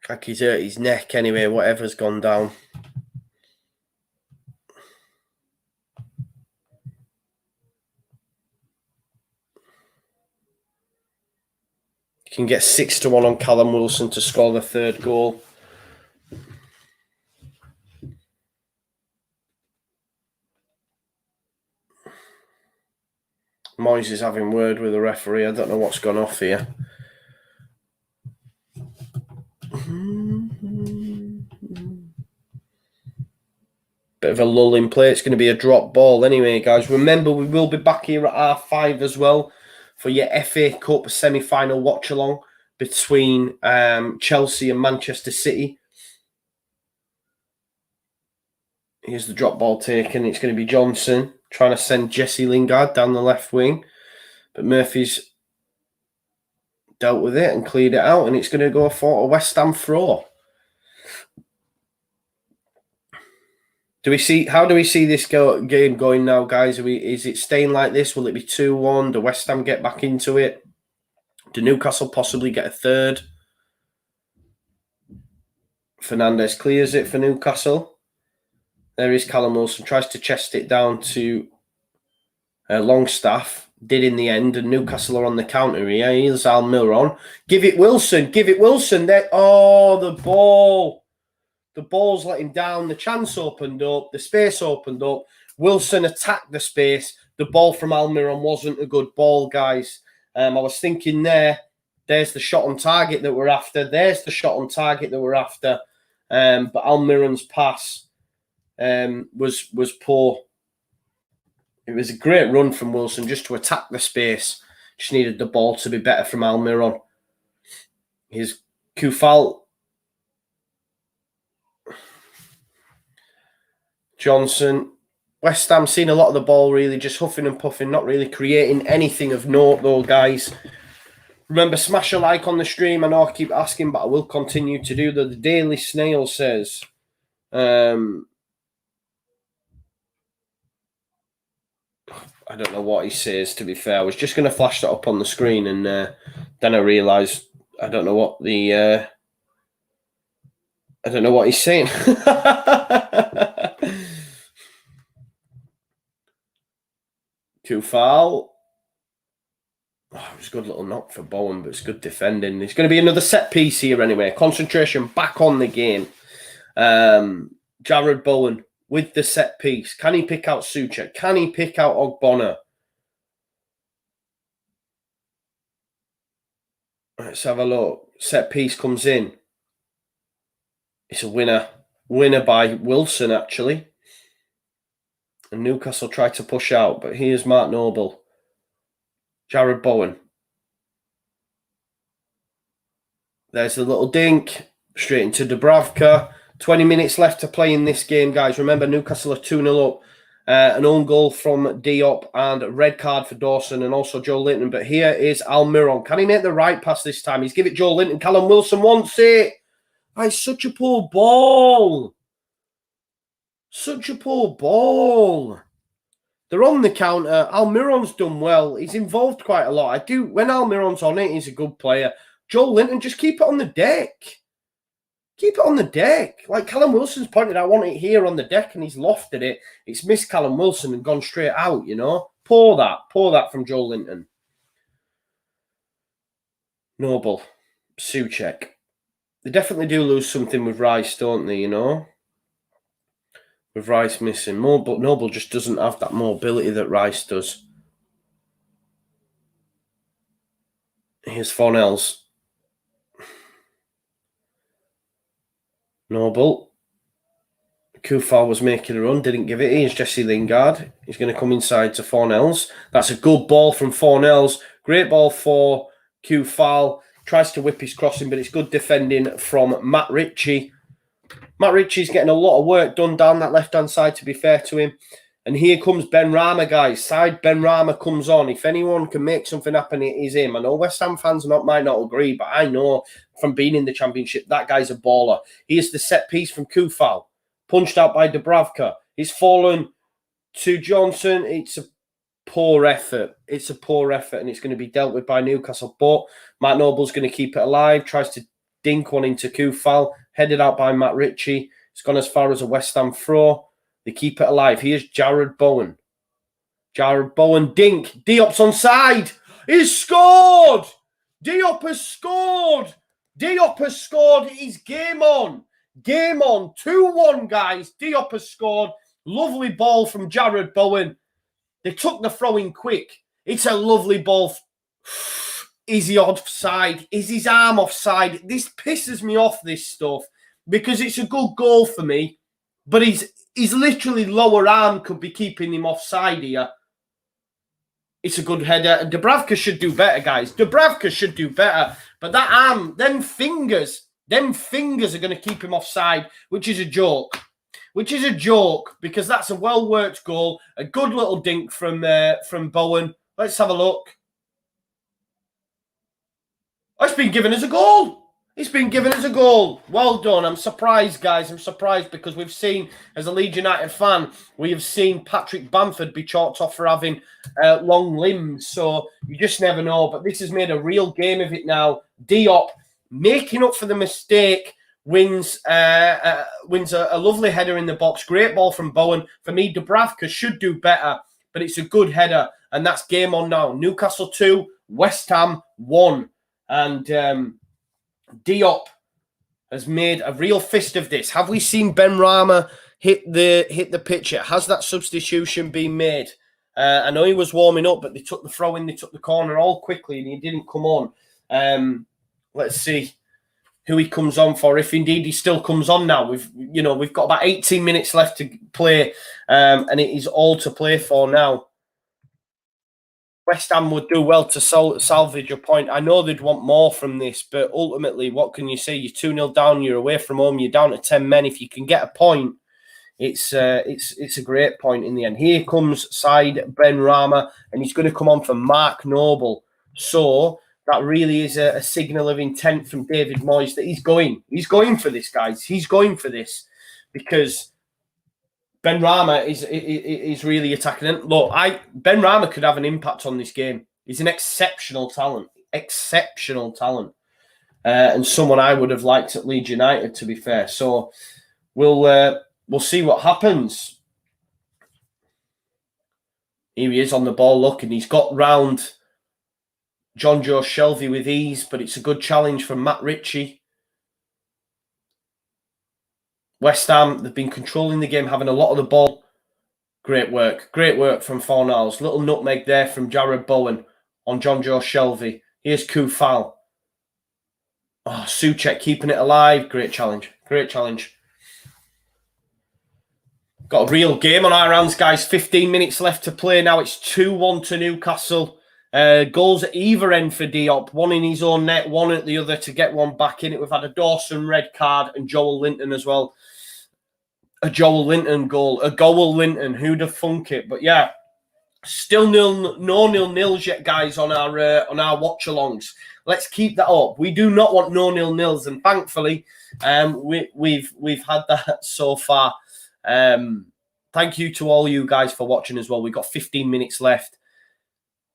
Like he's hurt his neck anyway, whatever's gone down. You can get 6-1 on Callum Wilson to score the 3rd goal. Moyes is having word with the referee. I don't know what's gone off here. Bit of a lull in play. It's going to be a drop ball anyway, guys. Remember, we will be back here at R5 as well for your FA Cup semi-final watch-along between Chelsea and Manchester City. Here's the drop ball taken. It's going to be Johnson trying to send Jesse Lingard down the left wing. But Murphy's dealt with it and cleared it out. And it's going to go for a West Ham throw. How do we see this game going now, guys? Is it staying like this? Will it be 2-1? Do West Ham get back into it? Do Newcastle possibly get a 3rd? Fernandez clears it for Newcastle. There is Callum Wilson. Tries to chest it down to Longstaff. Did in the end. And Newcastle are on the counter here. Here's Almiron. Give it Wilson. Give it Wilson. There. Oh, the ball. The ball's let him down. The chance opened up. The space opened up. Wilson attacked the space. The ball from Almiron wasn't a good ball, guys. I was thinking there's the shot on target that we're after. There's the shot on target that we're after. But Almiron's pass was poor. It was a great run from Wilson just to attack the space. Just needed the ball to be better from Almiron. Here's Kufal. Johnson. West Ham seen a lot of the ball, really just huffing and puffing, not really creating anything of note, though, guys. Remember, smash a like on the stream. I know I keep asking, but I will continue to do that. The Daily Snail says, I don't know what he says, to be fair. I was just going to flash that up on the screen, and then I realised I don't know what the... I don't know what he's saying. Kufal. Oh, it was a good little knock for Bowen, but it's good defending. It's going to be another set piece here anyway. Concentration back on the game. Jared Bowen with the set piece. Can he pick out Souček? Can he pick out Ogbonna? Let's have a look. Set piece comes in. It's a winner. Winner by Wilson, actually. And Newcastle tried to push out, but here's Mark Noble. Jared Bowen. There's the little dink. Straight into Dubravka. 20 minutes left to play in this game, guys. Remember, Newcastle are 2-0 up. An own goal from Diop and a red card for Dawson and also Joe Linton. But here is Almiron. Can he make the right pass this time? He's give it Joe Linton. Callum Wilson wants it. It's such a poor ball. Such a poor ball. They're on the counter. Almiron's done well. He's involved quite a lot. When Almiron's on it, he's a good player. Joe Linton, just keep it on the deck. Keep it on the deck. Like Callum Wilson's pointed, I want it here on the deck, and he's lofted it. It's missed Callum Wilson and gone straight out, you know. Pour that from Joe Linton. Noble. Souček. They definitely do lose something with Rice, don't they, you know? With Rice missing. Noble just doesn't have that mobility that Rice does. Here's Fornells. Noble. Kufal was making a run, didn't give it. Here's Jesse Lingard. He's going to come inside to Fornells. That's a good ball from Fornells. Great ball for Kufal. Tries to whip his crossing, but it's good defending from Matt Ritchie. Matt Ritchie's getting a lot of work done down that left-hand side, to be fair to him. And here comes Ben Rama, guys. Side Ben Rama comes on. If anyone can make something happen, it is him. I know West Ham fans might not agree, but I know from being in the Championship, that guy's a baller. Here's the set piece from Kufal. Punched out by Dubravka. He's fallen to Johnson. It's a poor effort. It's a poor effort, and it's going to be dealt with by Newcastle. But Matt Noble's going to keep it alive. Tries to dink one into Kufal. Headed out by Matt Ritchie. It's gone as far as a West Ham throw. They keep it alive. Here's Jared Bowen. Jared Bowen, dink. Diop's onside. He's scored. Diop has scored. Diop has scored. He's game on. Game on. 2-1, guys. Diop has scored. Lovely ball from Jared Bowen. They took the throw in quick. It's a lovely ball. Is he offside? Is his arm offside? This pisses me off, this stuff, because it's a good goal for me, but he's literally lower arm could be keeping him offside here. It's a good header. And Dubravka should do better, guys. Dubravka should do better. But that arm, them fingers are going to keep him offside, which is a joke. Which is a joke, because that's a well-worked goal. A good little dink from Bowen. Let's have a look. Oh, it's been given as a goal. It's been given as a goal. Well done. I'm surprised, guys. I'm surprised because we've seen, as a Leeds United fan, we have seen Patrick Bamford be chalked off for having long limbs. So you just never know. But this has made a real game of it now. Diop, making up for the mistake, wins a lovely header in the box. Great ball from Bowen. For me, Dubravka should do better, but it's a good header. And that's game on now. Newcastle 2, West Ham 1. And Diop has made a real fist of this. Have we seen Ben Rama hit the pitcher. Has that substitution been made? I know he was warming up, but they took the throw in, they took the corner all quickly, and he didn't come on. Let's see who he comes on for, if indeed he still comes on now. We've got about 18 minutes left to play, and it is all to play for now. West Ham would do well to salvage a point. I know they'd want more from this, but ultimately, what can you say? You're 2-0 down, you're away from home, you're down to 10 men. If you can get a point, it's a great point in the end. Here comes side Ben Rama, and he's going to come on for Mark Noble. So that really is a signal of intent from David Moyes that he's going for this, guys. He's going for this because Ben Rama is really attacking it. Look, Ben Rama could have an impact on this game. He's an exceptional talent, and someone I would have liked at Leeds United, to be fair. So we'll see what happens. Here he is on the ball, look, and he's got round JUSTJOE Shelvey with ease, but it's a good challenge from Matt Ritchie. West Ham, they've been controlling the game, having a lot of the ball. Great work from Fornals. Little nutmeg there from Jared Bowen on JUSTJOE Shelvey. Here's Koufal. Oh, Souček keeping it alive. Great challenge. Got a real game on our hands, guys. 15 minutes left to play now. It's 2-1 to Newcastle. Goals at either end for Diop. One in his own net, one at the other to get one back in it. We've had a Dawson red card and Joel Linton as well. A Joel Linton goal. A goal Linton. Who'd have thunk it? But yeah, still no nil-nils yet, guys, on our watch-alongs. Let's keep that up. We do not want no nil-nils, and thankfully, we've had that so far. Thank you to all you guys for watching as well. We've got 15 minutes left.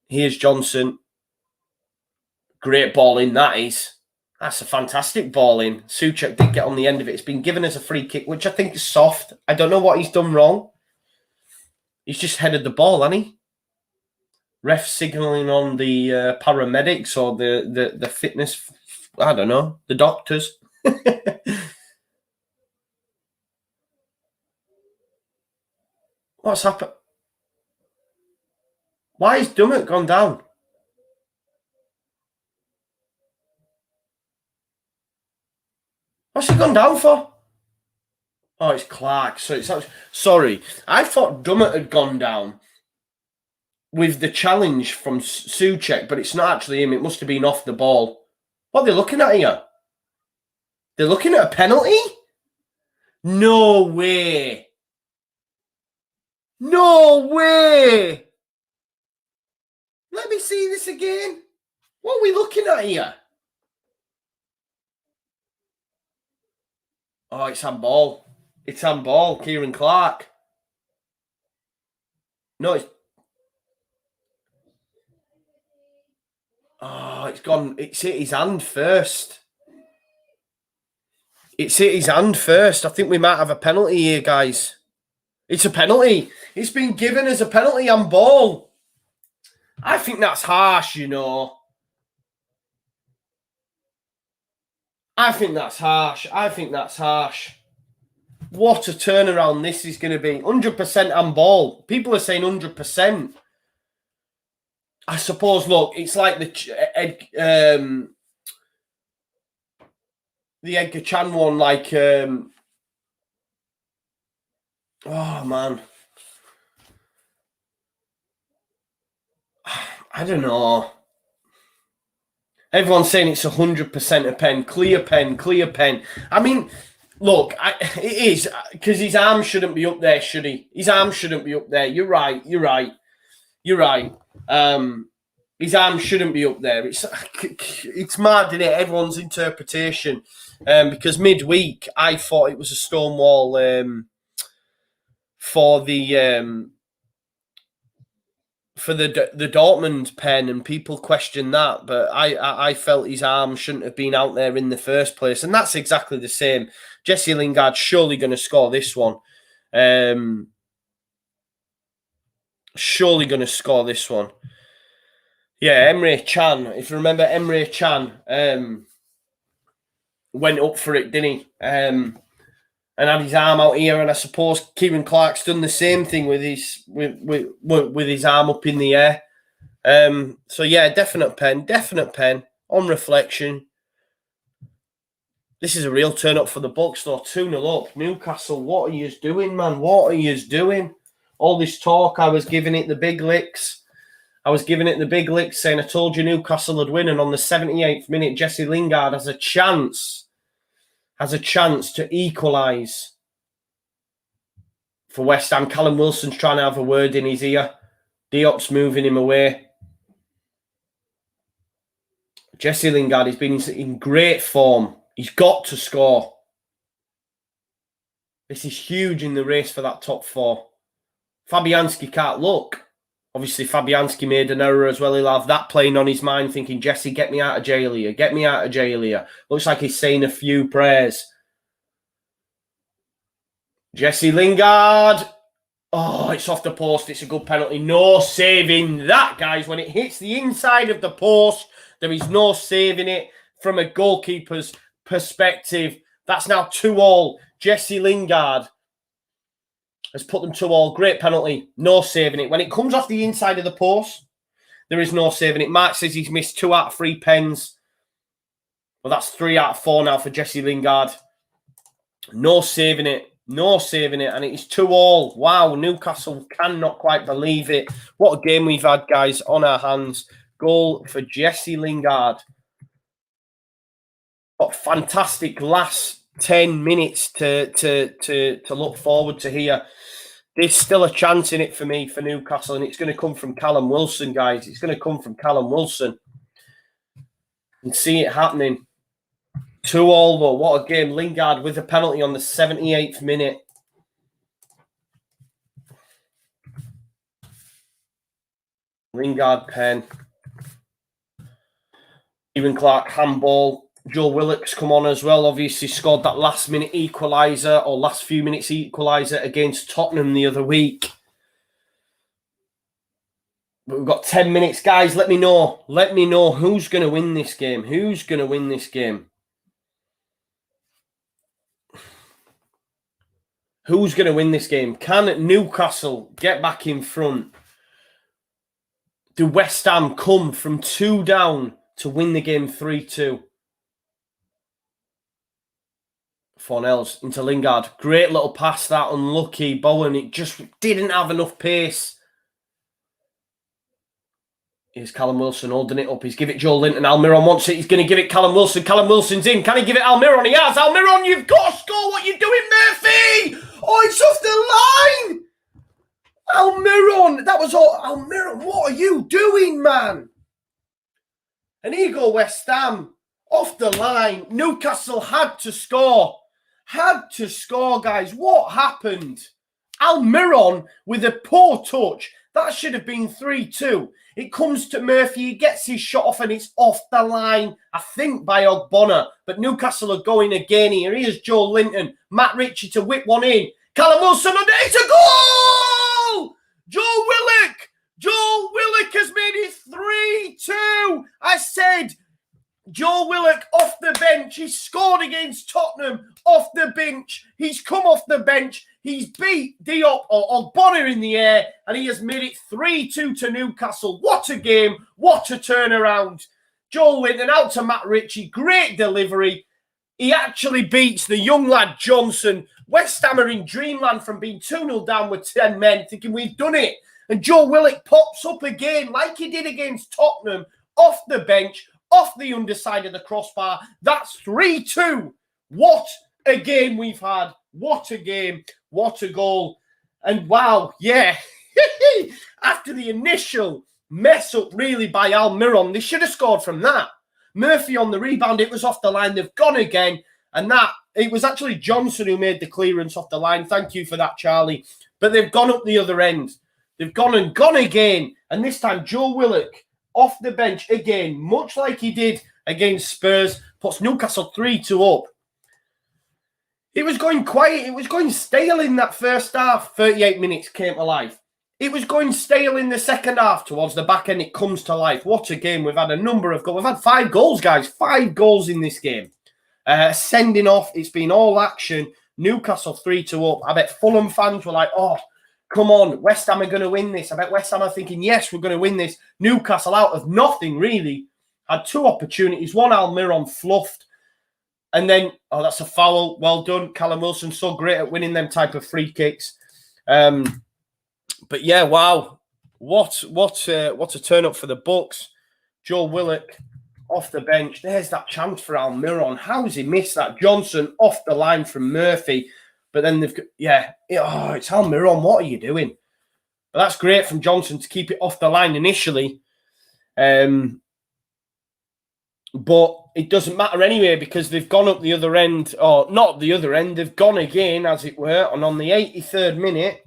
Here's Johnson. Great ball in, that is. That's a fantastic ball in. Souček did get on the end of it. It's been given as a free kick, which I think is soft. I don't know what he's done wrong. He's just headed the ball, hasn't he? Ref signalling on the paramedics or the fitness, I don't know, the doctors. What's happened? Why is Dummett gone down? What's he gone down for? Oh, it's Clark. So it's sorry. I thought Dummett had gone down with the challenge from Souček, but it's not actually him. It must have been off the ball. What are they looking at here? They're looking at a penalty? No way. No way. Let me see this again. What are we looking at here? Oh, it's handball. It's handball, Kieran Clark. No, it's... Oh, it's gone. It's hit his hand first. It's hit his hand first. I think we might have a penalty here, guys. It's a penalty. It's been given as a penalty handball. I think that's harsh, you know. I think that's harsh. What a turnaround this is going to be. 100% handball. People are saying 100%. I suppose, look, it's like the Edgar Chan one, like... oh, man. I don't know. Everyone's saying it's 100% a pen. Clear pen. I mean, look, it is, because his arm shouldn't be up there, should he? His arm shouldn't be up there. You're right. His arm shouldn't be up there. It's mad, isn't it? Everyone's interpretation. Because midweek, I thought it was a Stonewall for the Dortmund pen, and people question that, but I felt his arm shouldn't have been out there in the first place, and that's exactly the same. Jesse Lingard surely going to score this one. Surely going to score this one. Yeah, Emre Can. If you remember, Emre Can went up for it, didn't he? and had his arm out here. And I suppose Kieran Clark's done the same thing with his arm up in the air. So yeah, definite pen. On reflection, this is a real turn up for the Bucks though. 2-0 up. Newcastle, what are you doing, man? What are you doing? All this talk, I was giving it the big licks. Saying I told you Newcastle would win, and on the 78th minute, Jesse Lingard has a chance to equalise for West Ham. Callum Wilson's trying to have a word in his ear. Diop's moving him away. Jesse Lingard has been in great form. He's got to score. This is huge in the race for that top four. Fabianski can't look. Obviously, Fabianski made an error as well. He'll have that playing on his mind, thinking, Jesse, get me out of jail here. Get me out of jail here. Looks like he's saying a few prayers. Jesse Lingard. Oh, it's off the post. It's a good penalty. No saving that, guys. When it hits the inside of the post, there is no saving it from a goalkeeper's perspective. That's now 2-2. Jesse Lingard has put them 2-2. Great penalty. No saving it. When it comes off the inside of the post, there is no saving it. Mark says he's missed 2 out of 3 pens. Well, that's 3 out of 4 now for Jesse Lingard. No saving it. No saving it. And it is 2-2. Wow, Newcastle cannot quite believe it. What a game we've had, guys, on our hands. Goal for Jesse Lingard. What fantastic last 10 minutes to look forward to here. There's still a chance in it for me for Newcastle, and it's going to come from Callum Wilson, guys. It's going to come from Callum Wilson. And see it happening. 2-2 though. What a game. Lingard with a penalty on the 78th minute. Lingard pen. Kieran Clark handball. Joe Willock's come on as well. Obviously scored that last minute equaliser, or last few minutes equaliser against Tottenham the other week. But we've got 10 minutes. Guys, let me know. Let me know who's going to win this game. Who's going to win this game? Who's going to win this game? Can Newcastle get back in front? Do West Ham come from 2 down to win the game 3-2? Fornells into Lingard. Great little pass, that. Unlucky. Bowen, it just didn't have enough pace. Here's Callum Wilson holding it up. He's give it Joe Linton. Almiron wants it. He's going to give it Callum Wilson. Callum Wilson's in. Can he give it Almiron? He has. Almiron, you've got to score. What are you doing, Murphy? Oh, it's off the line. Almiron. That was all. Almiron, what are you doing, man? And here go West Ham. Off the line. Newcastle had to score. Had to score, guys. What happened? Almiron with a poor touch. That should have been 3-2. It comes to Murphy. He gets his shot off and it's off the line, I think, by Ogbonna. But Newcastle are going again here. Here's Joe Linton. Matt Ritchie to whip one in. Callum Wilson under. It's a goal! Joe Willock. Joe Willock has made it 3-2. I said Joe Willock off the bench. He scored against Tottenham off the bench. He's come off the bench. He's beat Diop or Ogbonna in the air, and he has made it 3-2 to Newcastle. What a game. What a turnaround. Joe Linton out to Matt Ritchie. Great delivery. He actually beats the young lad Johnson. West Ham are in dreamland from being 2-0 down with 10 men, thinking we've done it. And Joe Willock pops up again like he did against Tottenham, off the bench, off the underside of the crossbar. That's 3-2. What a game we've had. What a game. What a goal. And wow, yeah. After the initial mess up really by Almiron, they should have scored from that. Murphy on the rebound, it was off the line. They've gone again. And that, it was actually Johnson who made the clearance off the line. Thank you for that, Charlie. But they've gone up the other end. They've gone and gone again. And this time, Joe Willock off the bench again, much like he did against Spurs, puts Newcastle 3-2 up. It was going quiet. It was going stale in that first half. 38 minutes came to life. It was going stale in the second half. Towards the back end, it comes to life. What a game. We've had a number of goals. We've had 5 goals, guys. 5 goals in this game. Sending off. It's been all action. Newcastle 3-2 up. I bet Fulham fans were like, oh, come on, West Ham are going to win this. I bet West Ham are thinking, yes, we're going to win this. Newcastle out of nothing, really. Had 2 opportunities. One Almiron fluffed. And then, oh, that's a foul. Well done. Callum Wilson, so great at winning them type of free kicks. But yeah, wow. What a turn up for the Bucks. Joe Willock off the bench. There's that chance for Almiron. How has he missed that? Johnson off the line from Murphy. But then they've got, it's Almiron. What are you doing? But that's great from Johnson to keep it off the line initially. But it doesn't matter anyway because they've gone up the other end, or not the other end, they've gone again, as it were. And on the 83rd minute,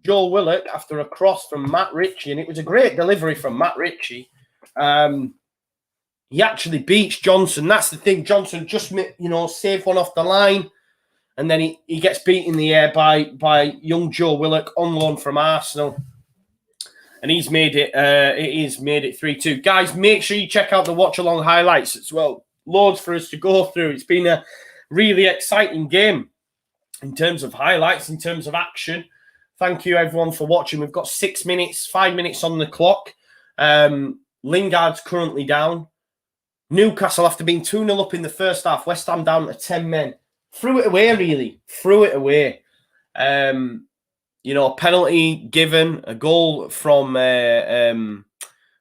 Joel Willock, after a cross from Matt Ritchie, and it was a great delivery from Matt Ritchie, he actually beats Johnson. That's the thing. Johnson just, saved one off the line, and then he gets beat in the air by young Joe Willock on loan from Arsenal. And he's made it. He's made it 3-2. Guys, make sure you check out the watch-along highlights as well. Loads for us to go through. It's been a really exciting game in terms of highlights, in terms of action. Thank you, everyone, for watching. We've got 5 minutes on the clock. Lingard's currently down. Newcastle, after being 2-0 up in the first half, West Ham down to 10 men. Threw it away, really. Threw it away. A penalty given, a goal from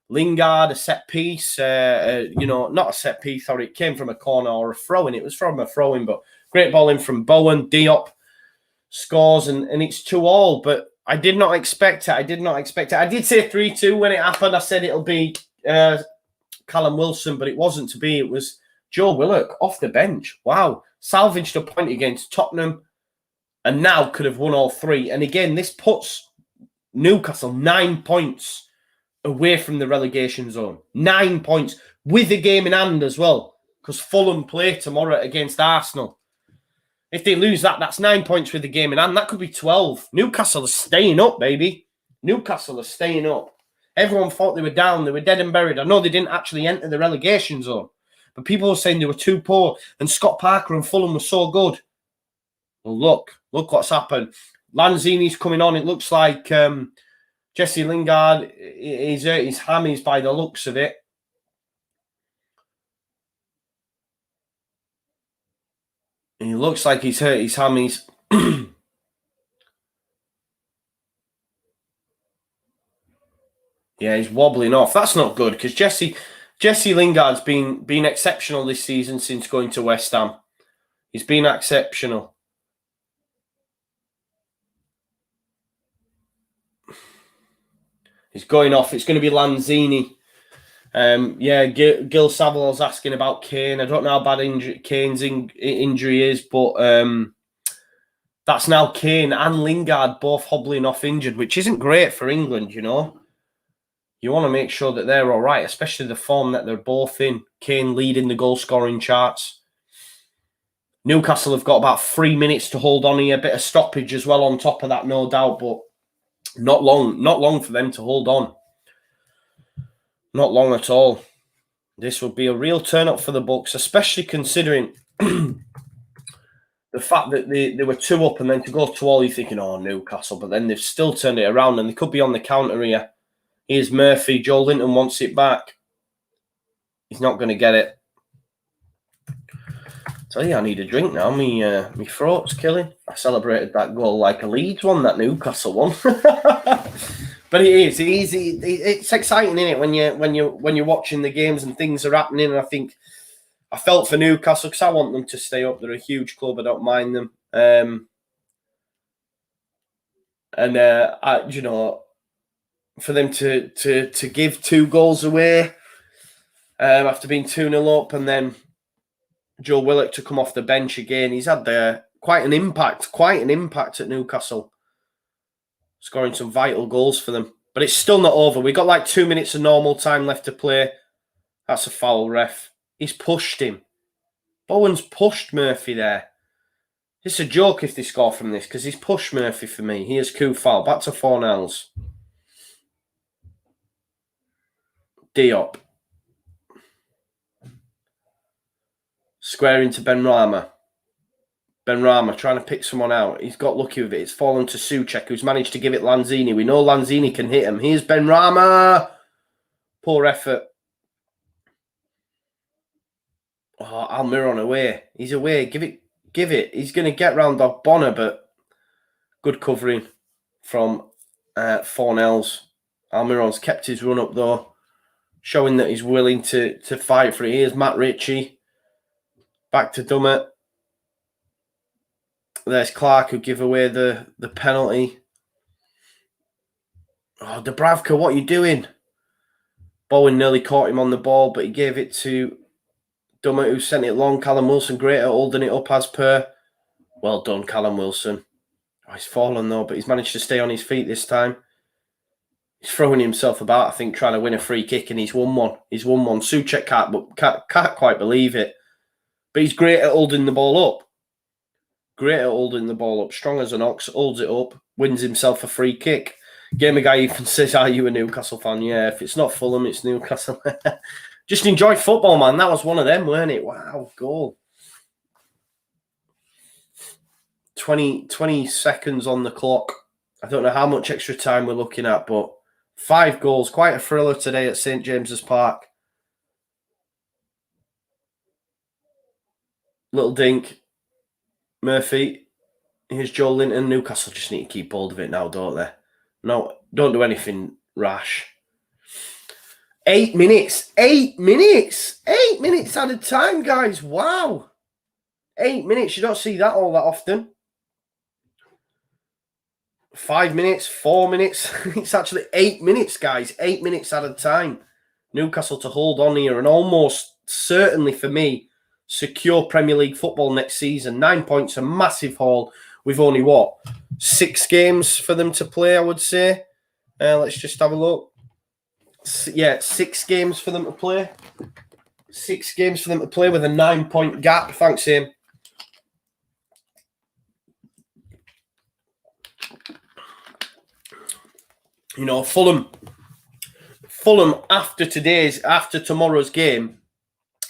Lingard, a set piece. Not a set piece, sorry, it came from a corner or a throw-in. It was from a throw-in, but great ball in from Bowen. Diop scores, and it's 2-2, but I did not expect it. I did say 3-2 when it happened. I said it'll be Callum Wilson, but it wasn't to be. It was Joe Willock off the bench. Wow. Salvaged a point against Tottenham, and now could have won all 3. And again, this puts Newcastle 9 points away from the relegation zone. 9 points with a game in hand as well, because Fulham play tomorrow against Arsenal. If they lose that, that's 9 points with the game in hand. That could be 12. Newcastle are staying up, baby. Newcastle are staying up. Everyone thought they were down. They were dead and buried. I know they didn't actually enter the relegation zone, but people were saying they were too poor, and Scott Parker and Fulham were so good. Well, look what's happened. Lanzini's coming on. It looks like Jesse Lingard is hurt his hammies by the looks of it. He looks like he's hurt his hammies. Yeah, he's wobbling off. That's not good, because Jesse Lingard's been exceptional this season since going to West Ham. He's been exceptional. He's going off. It's going to be Lanzini. Gil Savile's asking about Kane. I don't know how bad Kane's injury is, but that's now Kane and Lingard both hobbling off injured, which isn't great for England, You want to make sure that they're all right, especially the form that they're both in. Kane leading the goal-scoring charts. Newcastle have got about 3 minutes to hold on here. A bit of stoppage as well on top of that, no doubt, but not long for them to hold on. Not long at all. This would be a real turn-up for the Bucks, especially considering the fact that they were 2 up, and then to go 2-2, you're thinking, oh, Newcastle, but then they've still turned it around, and they could be on the counter here. Here's Murphy. Joe Linton wants it back. He's not going to get it. Tell you, I need a drink now. My throat's killing. I celebrated that goal like a Leeds one, that Newcastle one. But it is easy. It's exciting, isn't it, when you're watching the games and things are happening. And I think I felt for Newcastle because I want them to stay up. They're a huge club. I don't mind them. For them to give 2 goals away after being 2-0 up, and then Joe Willock to come off the bench again. He's had quite an impact at Newcastle, scoring some vital goals for them. But it's still not over. We've got like 2 minutes of normal time left to play. That's a foul, ref. He's pushed him. Bowen's pushed Murphy there. It's a joke if they score from this, because he's pushed Murphy for me. Here's coup foul. Back to 4-0. Diop. Square into Benrahma. Benrahma trying to pick someone out. He's got lucky with it. It's fallen to Souček, who's managed to give it Lanzini. We know Lanzini can hit him. Here's Benrahma. Poor effort. Oh, Almiron away. He's away. Give it. He's going to get round off Bonner, but good covering from Fornells. Almiron's kept his run up, though, showing that he's willing to fight for it. Here's Matt Ritchie. Back to Dummett. There's Clark, who give away the penalty. Oh, Dubravka, what are you doing? Bowen nearly caught him on the ball, but he gave it to Dummett, who sent it long. Callum Wilson, great at holding it up as per. Well done, Callum Wilson. Oh, he's fallen, though, but he's managed to stay on his feet this time. He's throwing himself about, I think, trying to win a free kick, and he's won one. Souček can't quite believe it. But he's great at holding the ball up. Strong as an ox, holds it up, wins himself a free kick. Gamer guy even says, are you a Newcastle fan? Yeah, if it's not Fulham, it's Newcastle. Just enjoy football, man. That was one of them, weren't it? Wow, goal. 20 seconds on the clock. I don't know how much extra time we're looking at, but 5 goals. Quite a thriller today at St. James's Park. Little dink. Murphy. Here's Joe Linton. Newcastle just need to keep hold of it now, don't they? No, don't do anything rash. 8 minutes. 8 minutes. 8 minutes at a time, guys. Wow. 8 minutes. You don't see that all that often. 5 minutes, 4 minutes. It's actually 8 minutes, guys. 8 minutes at a time. Newcastle to hold on here and almost certainly for me secure Premier League football next season. 9 points, a massive haul. We've only, 6 games for them to play, I would say. Let's just have a look. 6 games for them to play. 6 games for them to play with a 9-point gap. Thanks, Ian. You know, Fulham after tomorrow's game,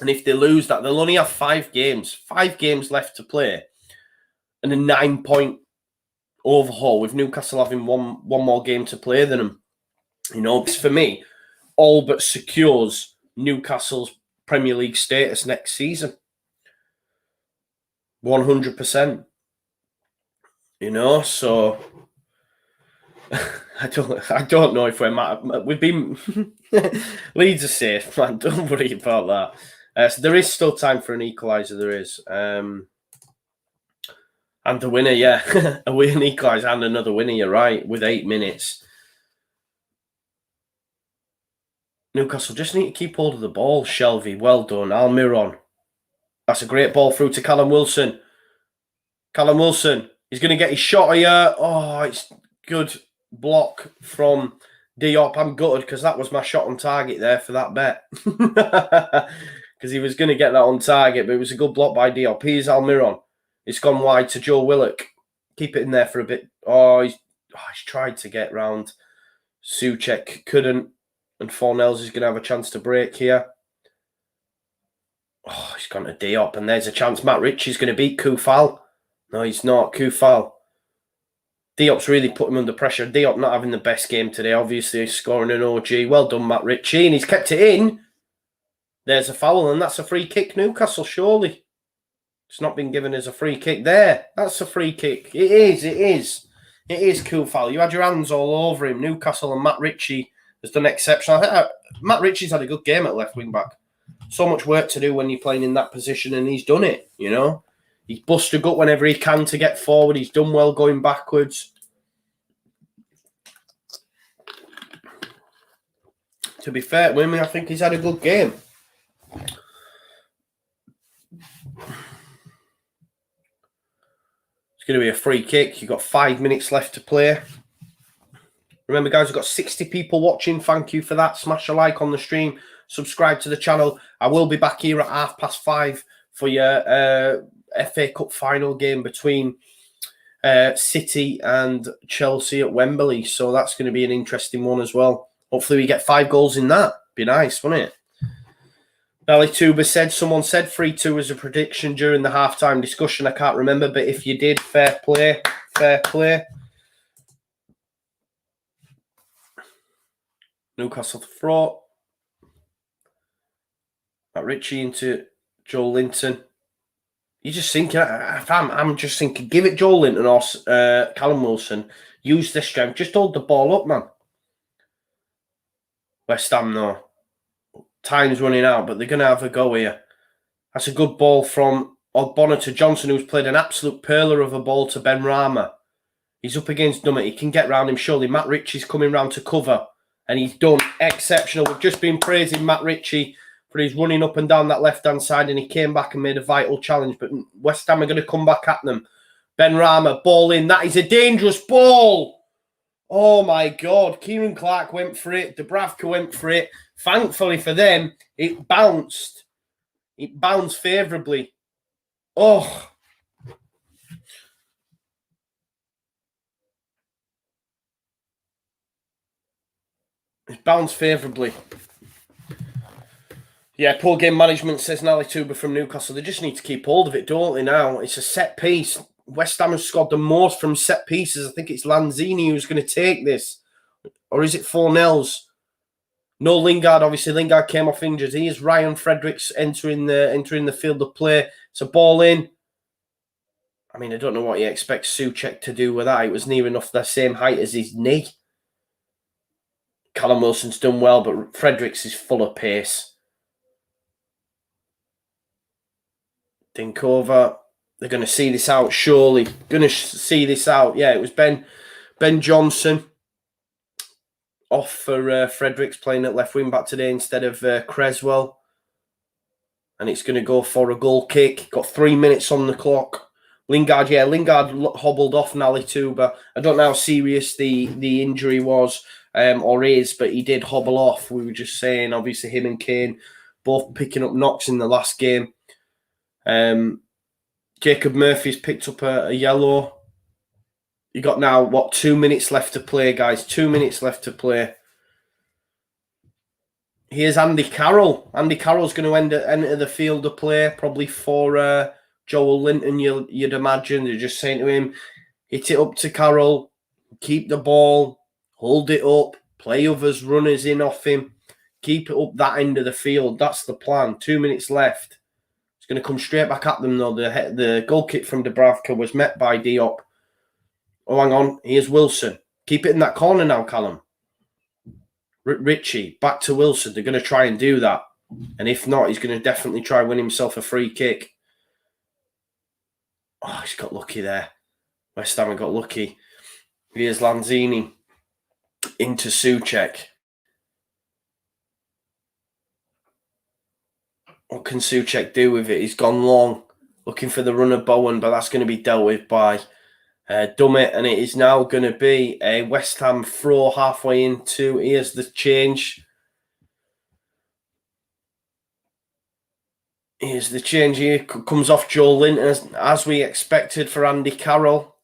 and if they lose that, they'll only have 5 games. 5 games left to play. And a 9-point overhaul with Newcastle having one more game to play than them. You know, this for me all but secures Newcastle's Premier League status next season. 100%. You know, so I don't know if we've been Leeds are safe, man. Don't worry about that. So there is still time for an equaliser. There is, and the winner, yeah, a win, equaliser, and another winner. You're right. With 8 minutes, Newcastle just need to keep hold of the ball. Shelvey, well done. Almiron, that's a great ball through to Callum Wilson. Callum Wilson, he's going to get his shot here. Oh, it's good block from Diop. I'm gutted because that was my shot on target there for that bet. Because he was going to get that on target, but it was a good block by Diop. Here's Almiron. It's gone wide to Joe Willock. Keep it in there for a bit. He's tried to get round. Souček couldn't. And Fornells is going to have a chance to break here. Oh, he's gone to Diop. And there's a chance. Matt Ritchie's going to beat Kufal. No, he's not. Kufal. Diop's really put him under pressure. Diop not having the best game today. Obviously, he's scoring an OG. Well done, Matt Ritchie. And he's kept it in. There's a foul, and that's a free kick, Newcastle, surely. It's not been given as a free kick there. That's a free kick. It is. It is Kufal. You had your hands all over him. Newcastle and Matt Ritchie has done exceptional. I think Matt Ritchie's had a good game at left wing back. So much work to do when you're playing in that position, and he's done it, you know. He's busted up whenever he can to get forward. He's done well going backwards. To be fair to him, I think he's had a good game. It's going to be a free kick. You've got 5 minutes left to play. Remember, guys, we've got 60 people watching. Thank you for that. Smash a like on the stream. Subscribe to the channel. I will be back here at 5:30 for your FA Cup final game between City and Chelsea at Wembley. So that's going to be an interesting one as well. Hopefully we get 5 goals in that. Be nice, wouldn't it? Nally Tuba said, someone said 3-2 as a prediction during the halftime discussion. I can't remember, but if you did, fair play. Fair play. Newcastle to throw. Matt Ritchie into Joe Linton. You're just thinking, I'm just thinking, give it Joe Linton or Callum Wilson. Use the strength. Just hold the ball up, man. West Ham, though. Time's running out, but they're going to have a go here. That's a good ball from Ogbonna to Johnson, who's played an absolute perler of a ball to Ben Rama. He's up against Dummett. He can get round him, surely. Matt Ritchie's coming round to cover, and he's done exceptional. We've just been praising Matt Ritchie for his running up and down that left-hand side, and he came back and made a vital challenge, but West Ham are going to come back at them. Ben Rama, ball in. That is a dangerous ball. Oh, my God. Kieran Clark went for it. Dubravka went for it. Thankfully for them, it bounced. It bounced favourably. Oh. It bounced favourably. Yeah, poor game management, says Nally Tuba from Newcastle. They just need to keep hold of it, don't they, now? It's a set piece. West Ham has scored the most from set pieces. I think it's Lanzini who's going to take this. Or is it Fornells? No Lingard, obviously. Lingard came off injured. He is Ryan Fredericks entering the field of play. It's a ball in. I mean, I don't know what you expect Souček to do with that. It was near enough the same height as his knee. Callum Wilson's done well, but Fredericks is full of pace. Dinkova. They're going to see this out, surely. Going to see this out. Yeah, it was Ben Johnson off for Fredericks playing at left wing back today instead of Creswell. And it's going to go for a goal kick. Got 3 minutes on the clock. Lingard hobbled off Nally Tuba. I don't know how serious the injury was or is, but he did hobble off. We were just saying, obviously, him and Kane both picking up knocks in the last game. Jacob Murphy's picked up a yellow. You got now, 2 minutes left to play, guys. 2 minutes left to play. Here's Andy Carroll. Andy Carroll's going to enter the field of play, probably for Joel Linton, you'd imagine. They're just saying to him, hit it up to Carroll, keep the ball, hold it up, play others, runners in off him, keep it up that end of the field. That's the plan. 2 minutes left. Going to come straight back at them, though. The goal kick from Dubravka was met by Diop. Oh, hang on. Here's Wilson. Keep it in that corner now, Callum. Ritchie, back to Wilson. They're going to try and do that. And if not, he's going to definitely try and win himself a free kick. Oh, he's got lucky there. West Ham got lucky. Here's Lanzini into Souček. What can Souček do with it? He's gone long, looking for the run of Bowen, but that's going to be dealt with by Dummett, and it is now going to be a West Ham throw halfway into. Here's the change. Here's the change here. Comes off Joe Linton, as we expected for Andy Carroll.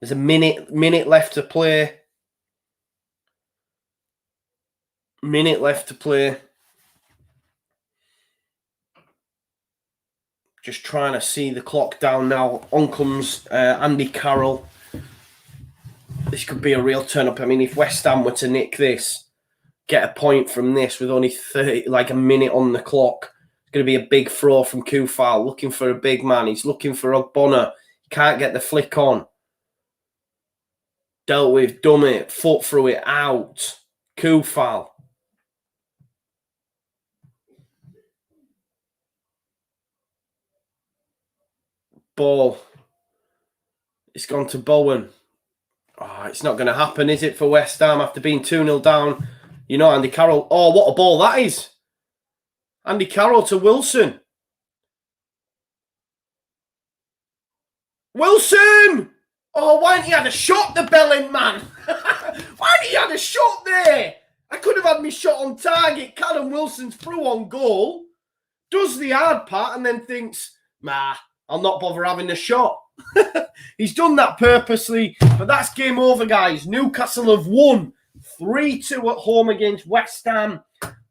There's a minute left to play. Minute left to play. Just trying to see the clock down now. On comes Andy Carroll. This could be a real turn-up. I mean, if West Ham were to nick this, get a point from this with only a minute on the clock, it's going to be a big throw from Kufal, looking for a big man. He's looking for Ogbonna. Can't get the flick on. Dealt with, Dummett, foot through it, out. Kufal. Ball. It's gone to Bowen. Oh, it's not going to happen, is it, for West Ham after being 2-0 down? You know, Andy Carroll. Oh, what a ball that is. Andy Carroll to Wilson. Wilson! Oh, why hadn't he had a shot, the Belling man? Why hadn't he had a shot there? I could have had me shot on target. Callum Wilson's through on goal. Does the hard part and then thinks, I'll not bother having a shot. He's done that purposely, but that's game over, guys. Newcastle have won 3-2 at home against West Ham.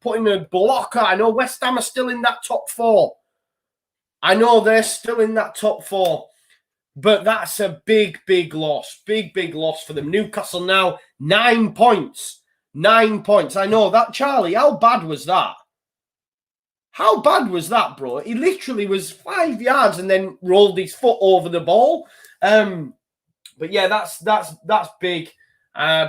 putting a blocker. I know West Ham are still in that top 4. I know they're still in that top 4. But that's a big, big loss. Big, big loss for them. Newcastle now, 9 points. 9 points. I know that, Charlie. How bad was that? How bad was that, bro? He literally was 5 yards and then rolled his foot over the ball. But yeah, that's big.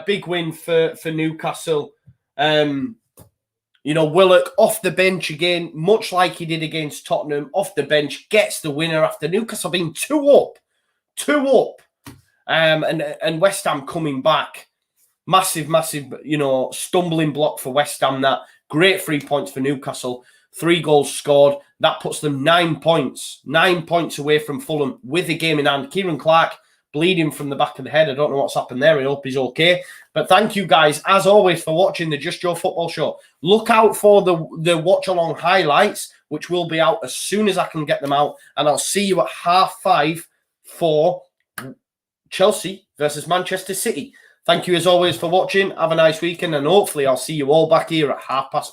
Big win for Newcastle. You know, Willock off the bench again, much like he did against Tottenham, off the bench, gets the winner after Newcastle being 2 up. 2 up. And West Ham coming back. Massive, you know, stumbling block for West Ham. That great 3 points for Newcastle. 3 goals scored. That puts them 9 points. 9 points away from Fulham with the game in hand. Kieran Clark bleeding from the back of the head. I don't know what's happened there. I hope he's okay. But thank you guys, as always, for watching the Just Joe Football Show. Look out for the watch-along highlights, which will be out as soon as I can get them out. And I'll see you at 5:30 for Chelsea versus Manchester City. Thank you, as always, for watching. Have a nice weekend. And hopefully I'll see you all back here at 5:30.